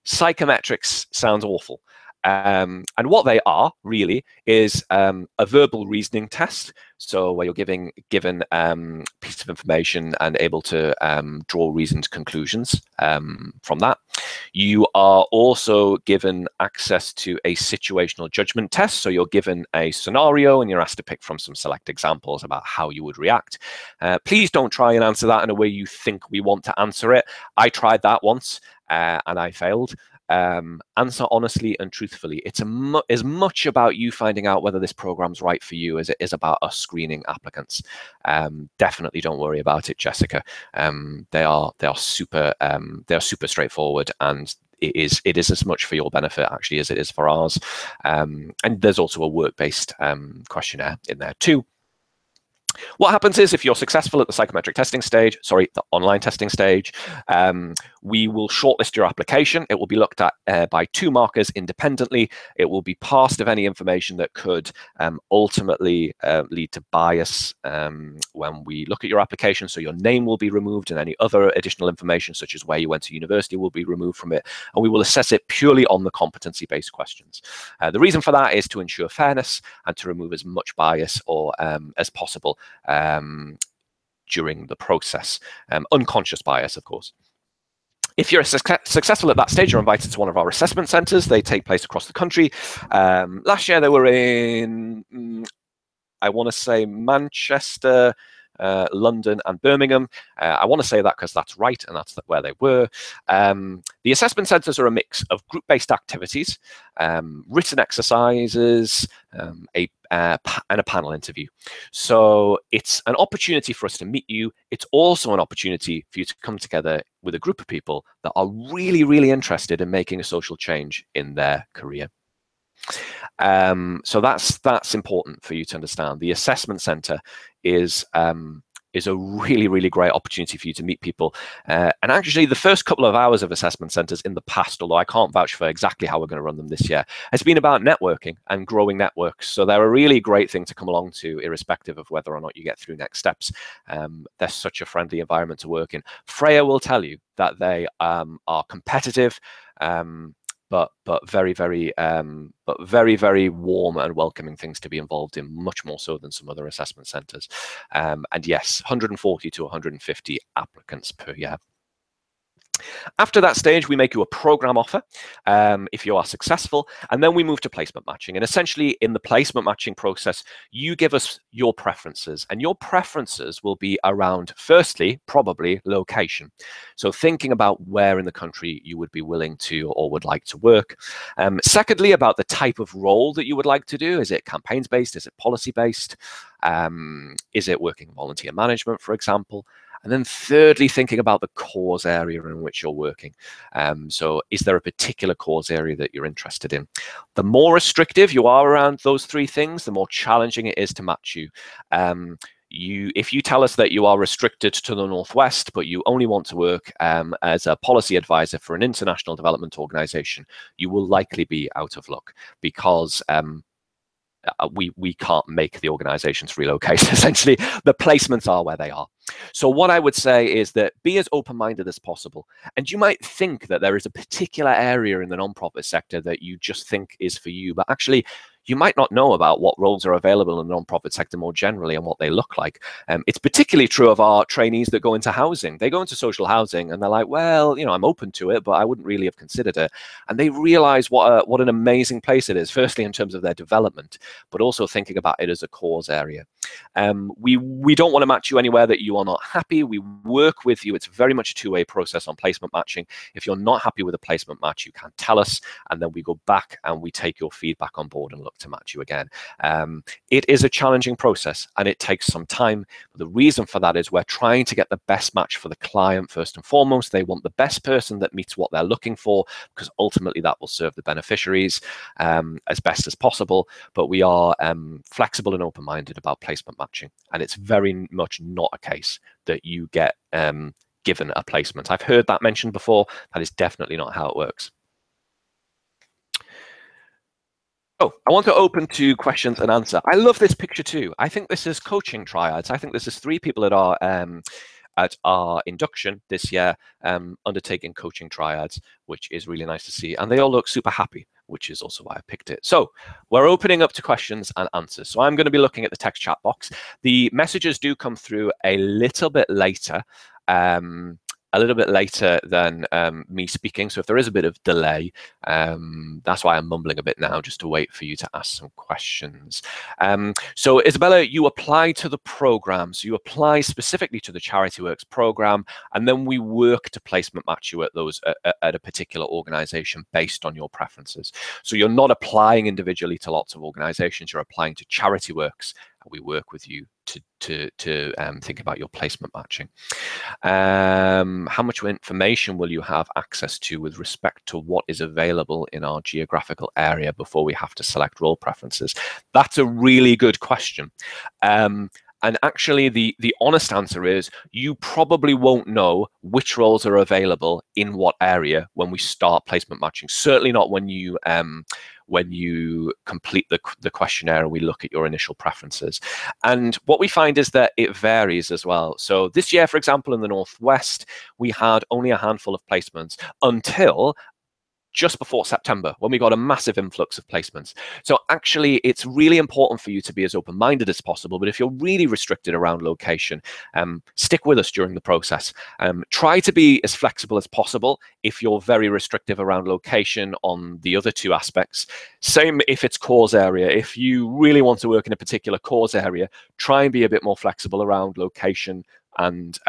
psychometrics sounds awful. And what they are really is a verbal reasoning test. So where you're given a piece of information and able to draw reasoned conclusions from that. You are also given access to a situational judgment test. So you're given a scenario and you're asked to pick from some select examples about how you would react. Please don't try and answer that in a way you think we want to answer it. I tried that once and I failed. Answer honestly and truthfully. It's as much about you finding out whether this program's right for you as it is about us screening applicants. Definitely don't worry about it, Jessica. They are super straightforward, and it is as much for your benefit actually as it is for ours. And there's also a work-based questionnaire in there too. What happens is if you're successful at the psychometric testing stage, sorry, the online testing stage, we will shortlist your application. It will be looked at by 2 markers independently. It will be passed of any information that could ultimately lead to bias when we look at your application. So your name will be removed and any other additional information, such as where you went to university, will be removed from it. And we will assess it purely on the competency-based questions. The reason for that is to ensure fairness and to remove as much bias or as possible during the process. Unconscious bias, of course. If you're successful at that stage, you're invited to one of our assessment centres. They take place across the country. Last year they were in, I want to say, Manchester, London and Birmingham. I want to say that because that's right and that's where they were. The assessment centres are a mix of group-based activities, written exercises, and a panel interview. So it's an opportunity for us to meet you. It's also an opportunity for you to come together with a group of people that are really, really interested in making a social change in their career. So that's important for you to understand. The assessment centre is a really, really great opportunity for you to meet people. And actually, the first couple of hours of assessment centres in the past, although I can't vouch for exactly how we're going to run them this year, has been about networking and growing networks. So they're a really great thing to come along to, irrespective of whether or not you get through next steps. They're such a friendly environment to work in. Freya will tell you that they are competitive, but very, very warm and welcoming things to be involved in, much more so than some other assessment centres. And yes, 140 to 150 applicants per year. After that stage, we make you a program offer if you are successful, and then we move to placement matching. And essentially, in the placement matching process, you give us your preferences, and your preferences will be around, firstly, probably location. So thinking about where in the country you would be willing to or would like to work. Secondly, about the type of role that you would like to do. Is it campaigns-based? Is it policy-based? Is it working volunteer management, for example? And then thirdly, thinking about the cause area in which you're working. So is there a particular cause area that you're interested in? The more restrictive you are around those 3 things, the more challenging it is to match you. If you tell us that you are restricted to the Northwest, but you only want to work as a policy advisor for an international development organization, you will likely be out of luck, because we can't make the organizations relocate. Essentially, the placements are where they are. So what I would say is that be as open-minded as possible. And you might think that there is a particular area in the nonprofit sector that you just think is for you, but actually you might not know about what roles are available in the nonprofit sector more generally and what they look like. It's particularly true of our trainees that go into housing. They go into social housing and they're like, well, you know, I'm open to it, but I wouldn't really have considered it. And they realize what an amazing place it is, firstly in terms of their development, but also thinking about it as a cause area. We don't want to match you anywhere that you are not happy. We work with you. It's very much a 2-way process on placement matching. If you're not happy with a placement match, you can tell us, and then we go back and we take your feedback on board and look to match you again. It is a challenging process and it takes some time. But the reason for that is we're trying to get the best match for the client first and foremost. They want the best person that meets what they're looking for, because ultimately that will serve the beneficiaries as best as possible. But we are flexible and open-minded about placement matching, and it's very much not a case that you get given a placement. I've heard that mentioned before. That is definitely not how it works. Oh, I want to open to questions and answer. I love this picture too. I think this is coaching triads. I think this is 3 people at our induction this year undertaking coaching triads, which is really nice to see. And they all look super happy, which is also why I picked it. So we're opening up to questions and answers. So I'm going to be looking at the text chat box. The messages do come through a little bit later. Than me speaking. So if there is a bit of delay, that's why I'm mumbling a bit now, just to wait for you to ask some questions. So Isabella, you apply to the program. So you apply specifically to the Charityworks program, and then we work to placement match you at those at a particular organization based on your preferences. So you're not applying individually to lots of organizations, you're applying to Charityworks. We work with you to think about your placement matching. How much information will you have access to with respect to what is available in our geographical area before we have to select role preferences? That's a really good question. And And actually, the honest answer is you probably won't know which roles are available in what area when we start placement matching. Certainly not when you complete the questionnaire and we look at your initial preferences. And what we find is that it varies as well. So this year, for example, in the Northwest, we had only a handful of placements until just before September, when we got a massive influx of placements. So actually, it's really important for you to be as open-minded as possible. But if you're really restricted around location, stick with us during the process. Try to be as flexible as possible if you're very restrictive around location on the other two aspects. Same if it's course area. If you really want to work in a particular course area, try and be a bit more flexible around location and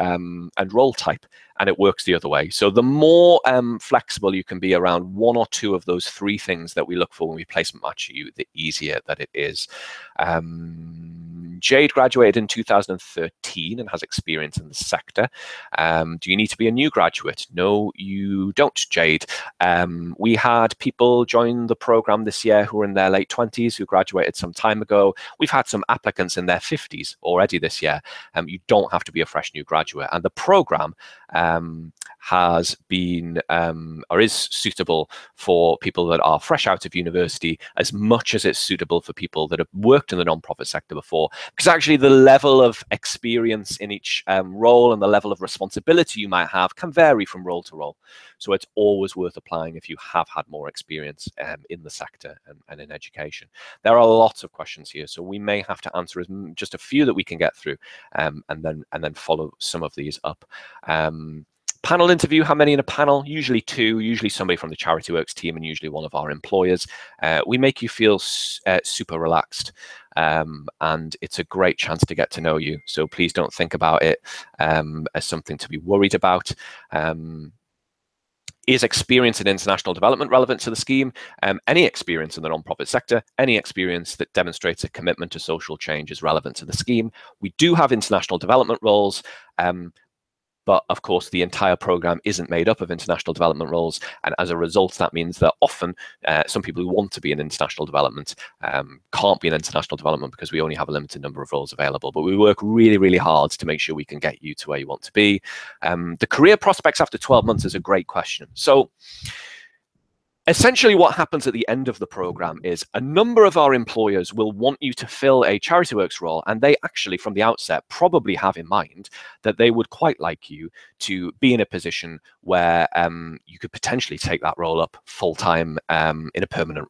role type, and it works the other way. So the more flexible you can be around one or two of those three things that we look for when we placement match you, the easier that it is. Jade graduated in 2013 and has experience in the sector. Do you need to be a new graduate? No, you don't, Jade. We had people join the program this year who were in their late 20s, who graduated some time ago. We've had some applicants in their 50s already this year. You don't have to be a fresh new graduate. And the program has been or is suitable for people that are fresh out of university as much as it's suitable for people that have worked in the nonprofit sector before, because actually the level of experience in each role and the level of responsibility you might have can vary from role to role. So it's always worth applying if you have had more experience in the sector and in education. There are lots of questions here, so we may have to answer just a few that we can get through, and then follow some of these up. Panel interview, how many in a panel? Usually two, usually somebody from the Charityworks team and usually one of our employers. We make you feel super relaxed, and it's a great chance to get to know you. So please don't think about it as something to be worried about. Is experience in international development relevant to the scheme? Any experience in the nonprofit sector, any experience that demonstrates a commitment to social change is relevant to the scheme. We do have international development roles, but of course, the entire program isn't made up of international development roles. And as a result, that means that often some people who want to be in international development can't be in international development because we only have a limited number of roles available. But we work really, really hard to make sure we can get you to where you want to be. The career prospects after 12 months is a great question. So essentially what happens at the end of the program is a number of our employers will want you to fill a Charityworks role, and they actually from the outset probably have in mind that they would quite like you to be in a position where you could potentially take that role up full-time in a permanent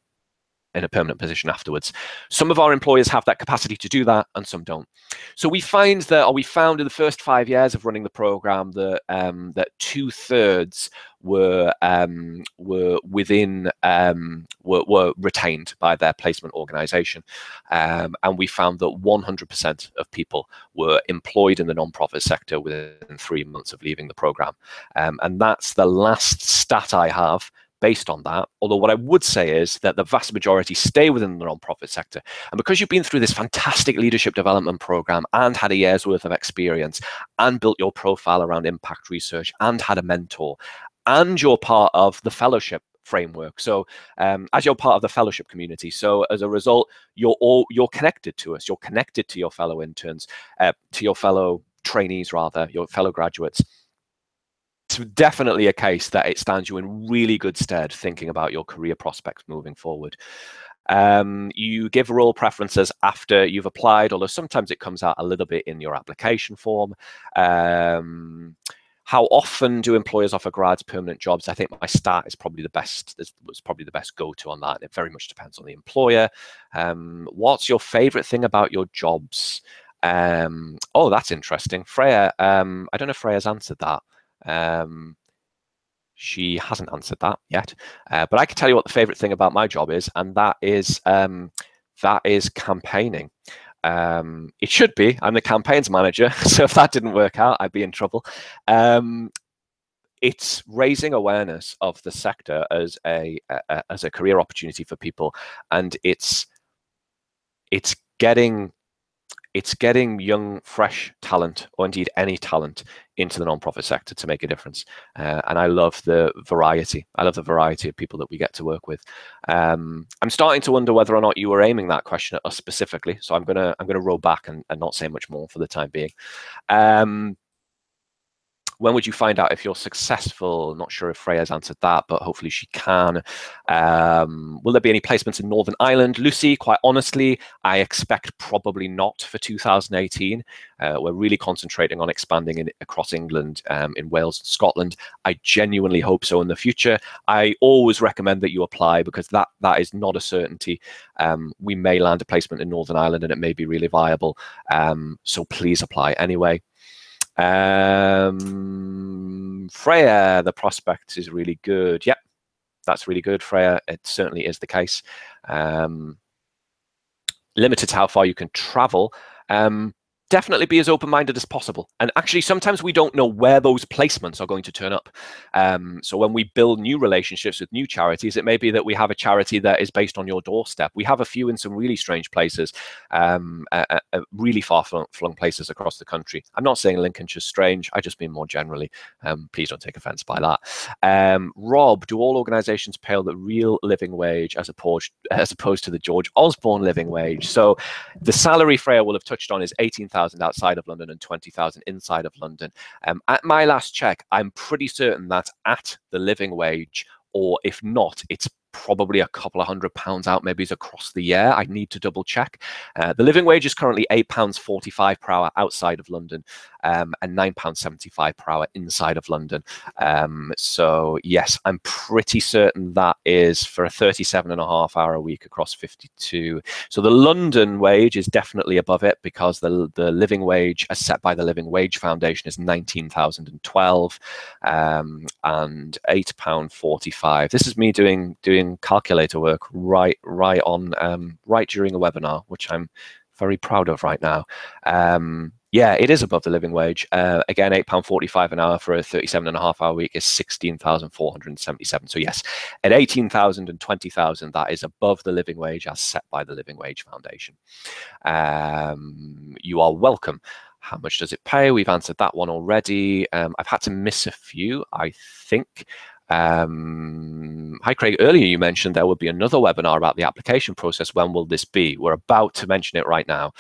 position afterwards. Some of our employers have that capacity to do that and some don't. So we find that, or we found in the first 5 years of running the program that that 2/3 were retained by their placement organization, and we found that 100% of people were employed in the nonprofit sector within 3 months of leaving the program, and that's the last stat I have based on that. Although what I would say is that the vast majority stay within the nonprofit sector. And because you've been through this fantastic leadership development program and had a year's worth of experience and built your profile around impact research and had a mentor, and you're part of the fellowship framework. So as you're part of the fellowship community, so as a result, you're connected to us. You're connected to your fellow interns, to your fellow trainees, rather, your fellow graduates. It's definitely a case that it stands you in really good stead thinking about your career prospects moving forward. You give role preferences after you've applied, although sometimes it comes out a little bit in your application form. How often do employers offer grads permanent jobs? I think my stat is probably the best. Was probably the best go-to on that. It very much depends on the employer. What's your favorite thing about your jobs? Oh, that's interesting. Freya, I don't know if Freya's answered that. She hasn't answered that yet, but I can tell you what the favorite thing about my job is, and that is campaigning. It should be. I'm the campaigns manager, so if that didn't work out, I'd be in trouble. It's raising awareness of the sector as a career opportunity for people, and it's getting it's getting young, fresh talent, or indeed any talent, into the nonprofit sector to make a difference. And I love the variety. I love the variety of people that we get to work with. I'm starting to wonder whether or not you were aiming that question at us specifically. So I'm gonna roll back and not say much more for the time being. When would you find out if you're successful? Not sure if Freya's answered that, but hopefully she can. Will there be any placements in Northern Ireland? Lucy, quite honestly, I expect probably not for 2018. We're really concentrating on expanding across England, in Wales and Scotland. I genuinely hope so in the future. I always recommend that you apply because that is not a certainty. We may land a placement in Northern Ireland and it may be really viable. So please apply anyway. Freya, the prospect is really good. Yep, that's really good, Freya. It certainly is the case. Limited to how far you can travel. Definitely be as open-minded as possible. And actually, sometimes we don't know where those placements are going to turn up. So when we build new relationships with new charities, it may be that we have a charity that is based on your doorstep. We have a few in some really strange places, really far-flung places across the country. I'm not saying Lincolnshire's strange. I just mean more generally. Please don't take offense by that. Rob, do all organizations pay the real living wage as opposed to the George Osborne living wage? So the salary Freya will have touched on is 18,000 outside of London and 20,000 inside of London. At my last check, I'm pretty certain that's at the living wage, or if not, it's probably a couple of £100 out, maybe it's across the year. I need to double check. The living wage is currently £8.45 per hour outside of London, and £9.75 per hour inside of London. So yes, I'm pretty certain that is for a 37.5 hour week across 52. So the London wage is definitely above it because the living wage as set by the Living Wage Foundation is £19,012 and £8.45. This is me doing calculator work right during a webinar, which I'm very proud of right now. Yeah, it is above the living wage. Again, £8.45 an hour for a 37.5 hour week is 16,477. So yes, at 18,000 and 20,000, that is above the living wage as set by the Living Wage Foundation. You are welcome. How much does it pay? We've answered that one already. I've had to miss a few, I think. Hi, Craig. Earlier you mentioned there would be another webinar about the application process. When will this be? We're about to mention it right now.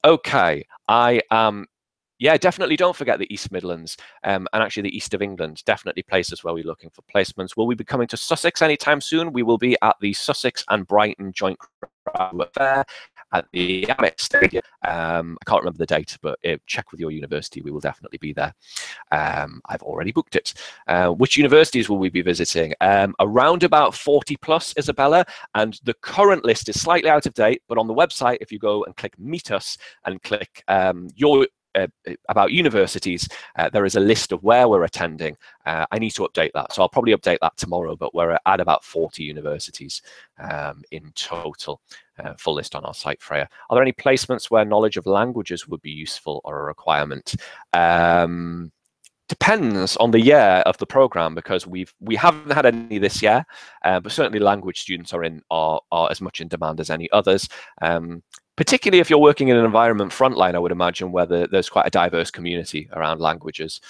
Okay, yeah, definitely don't forget the East Midlands and actually the East of England. Definitely places where we're looking for placements. Will we be coming to Sussex anytime soon? We will be at the Sussex and Brighton Joint Graduate Fair at the Amex Stadium. I can't remember the date, but check with your university. We will definitely be there. I've already booked it. Which universities will we be visiting? Around about 40 plus, Isabella, and the current list is slightly out of date, but on the website, if you go and click Meet Us and click about universities, there is a list of where we're attending. I need to update that, so I'll probably update that tomorrow, but we're at about 40 universities in total. Full list on our site, Freya. Are there any placements where knowledge of languages would be useful or a requirement? Depends on the year of the program, because we haven't had any this year, but certainly language students are as much in demand as any others. Particularly if you're working in an environment frontline, I would imagine, where there's quite a diverse community around languages.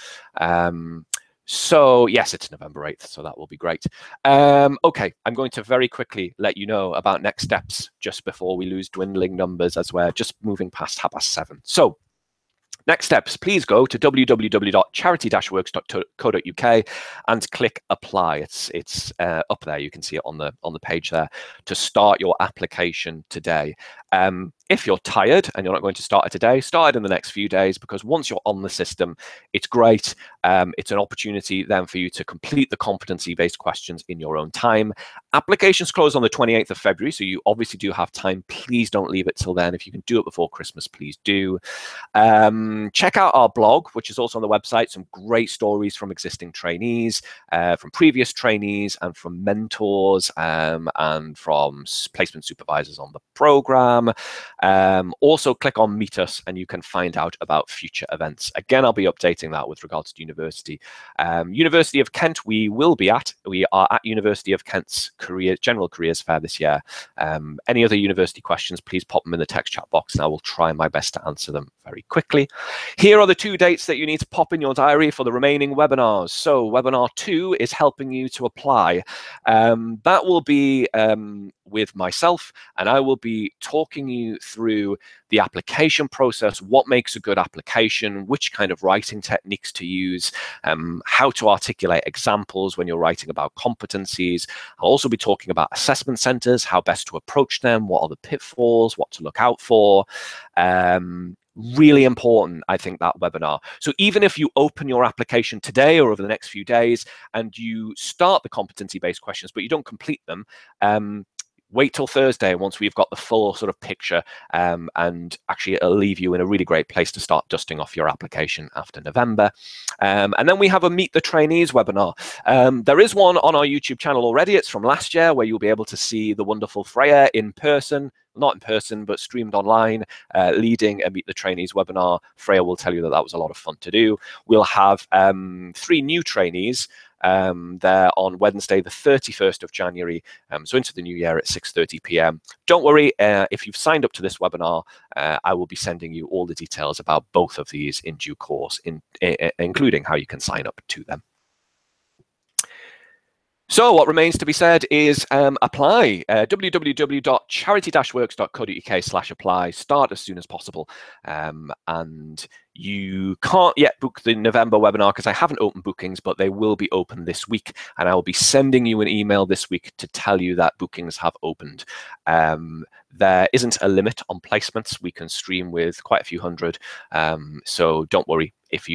So yes, it's November 8th, so that will be great. Okay, I'm going to very quickly let you know about next steps just before we lose dwindling numbers as we're just moving past 7:30. So next steps, please go to www.charity-works.co.uk and click apply. It's up there. You can see it on the page there to start your application today. If you're tired and you're not going to start it today, start it in the next few days, because once you're on the system, it's great. It's an opportunity then for you to complete the competency-based questions in your own time. Applications close on the 28th of February, so you obviously do have time. Please don't leave it till then. If you can do it before Christmas, please do. Check out our blog, which is also on the website. Some great stories from existing trainees, from previous trainees, and from mentors, and from placement supervisors on the program. program. Also click on Meet Us and you can find out about future events. Again, I'll be updating that with regards to university. University of Kent, we are at University of Kent's General Careers Fair this year. Any other university questions, please pop them in the text chat box and I will try my best to answer them very quickly. Here are the 2 dates that you need to pop in your diary for the remaining webinars. So webinar 2 is helping you to apply. That will be with myself, and I will be talking you through the application process, what makes a good application, which kind of writing techniques to use, how to articulate examples when you're writing about competencies. I'll also be talking about assessment centers, how best to approach them, what are the pitfalls, what to look out for. Really important, I think, that webinar. So even if you open your application today or over the next few days and you start the competency-based questions, but you don't complete them, wait till Thursday once we've got the full sort of picture, and actually it'll leave you in a really great place to start dusting off your application after November. And then we have a Meet the Trainees webinar. There is one on our YouTube channel already. It's from last year where you'll be able to see the wonderful Freya in person, not in person, but streamed online, leading a Meet the Trainees webinar. Freya will tell you that that was a lot of fun to do. We'll have 3 new trainees there on Wednesday, the 31st of January, so into the new year at 6:30 p.m. Don't worry, if you've signed up to this webinar, I will be sending you all the details about both of these in due course, including how you can sign up to them. So what remains to be said is apply. www.charity-works.co.uk/apply. Start as soon as possible. And you can't yet book the November webinar because I haven't opened bookings, but they will be open this week. And I will be sending you an email this week to tell you that bookings have opened. There isn't a limit on placements. We can stream with quite a few hundred. So don't worry if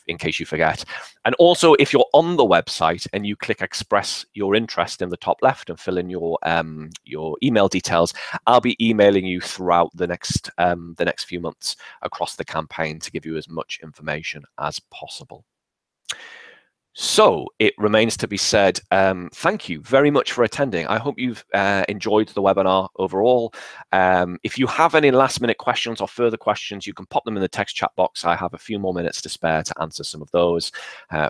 in case you forget. And also, if you're on the website and you click express your interest in the top left and fill in your email details, I'll be emailing you throughout the next few months across the campaign to give you as much information as possible. So it remains to be said, thank you very much for attending. I hope you've enjoyed the webinar overall. If you have any last minute questions or further questions, you can pop them in the text chat box. I have a few more minutes to spare to answer some of those.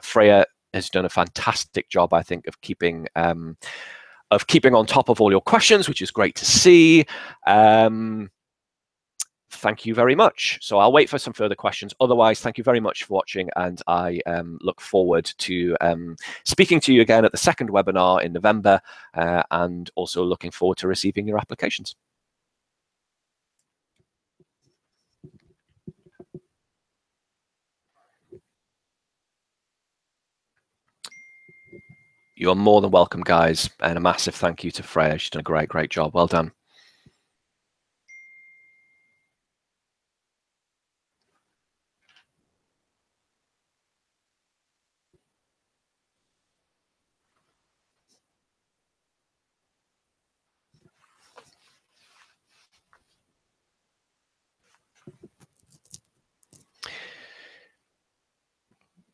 Freya has done a fantastic job, I think, of keeping on top of all your questions, which is great to see. Thank you very much. So I'll wait for some further questions. Otherwise, thank you very much for watching, and I look forward to speaking to you again at the second webinar in November, and also looking forward to receiving your applications. You're more than welcome, guys, and a massive thank you to Freya. She's done a great job. Well done.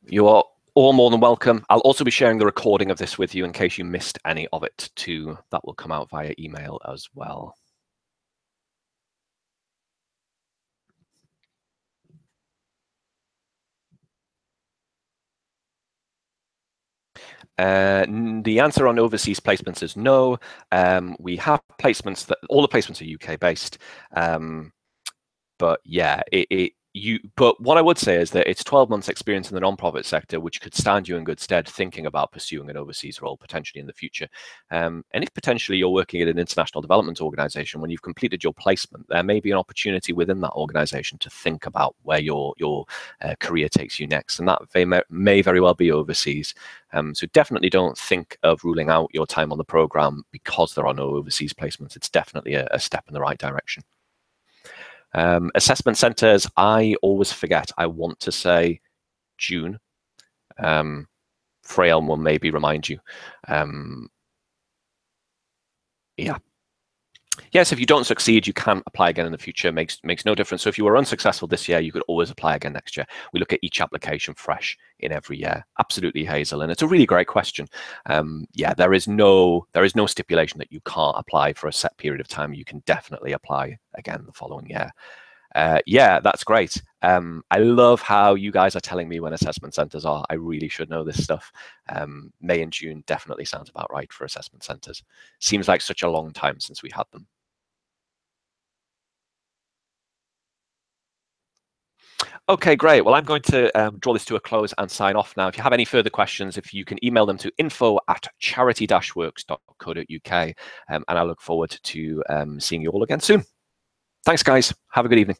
You are all more than welcome. I'll also be sharing the recording of this with you in case you missed any of it too. That will come out via email as well. The answer on overseas placements is no. We have placements that all the placements are UK based, but yeah, but what I would say is that it's 12 months experience in the non-profit sector, which could stand you in good stead thinking about pursuing an overseas role potentially in the future. And if potentially you're working at an international development organization, when you've completed your placement, there may be an opportunity within that organization to think about where your career takes you next. And that may very well be overseas. So definitely don't think of ruling out your time on the program because there are no overseas placements. It's definitely a step in the right direction. Assessment centers, I always forget. I want to say June. Freya will maybe remind you. Yeah. Yes, if you don't succeed, you can apply again in the future. Makes no difference. So if you were unsuccessful this year, you could always apply again next year. We look at each application fresh in every year. Absolutely, Hazel, and it's a really great question. Yeah, there is no stipulation that you can't apply for a set period of time. You can definitely apply again the following year. Yeah, that's great. I love how you guys are telling me when assessment centres are. I really should know this stuff. May and June definitely sounds about right for assessment centres. Seems like such a long time since we had them. Okay, great. Well, I'm going to draw this to a close and sign off now. If you have any further questions, if you can email them to info@charity-works.co.uk, and I look forward to seeing you all again soon. Thanks, guys. Have a good evening.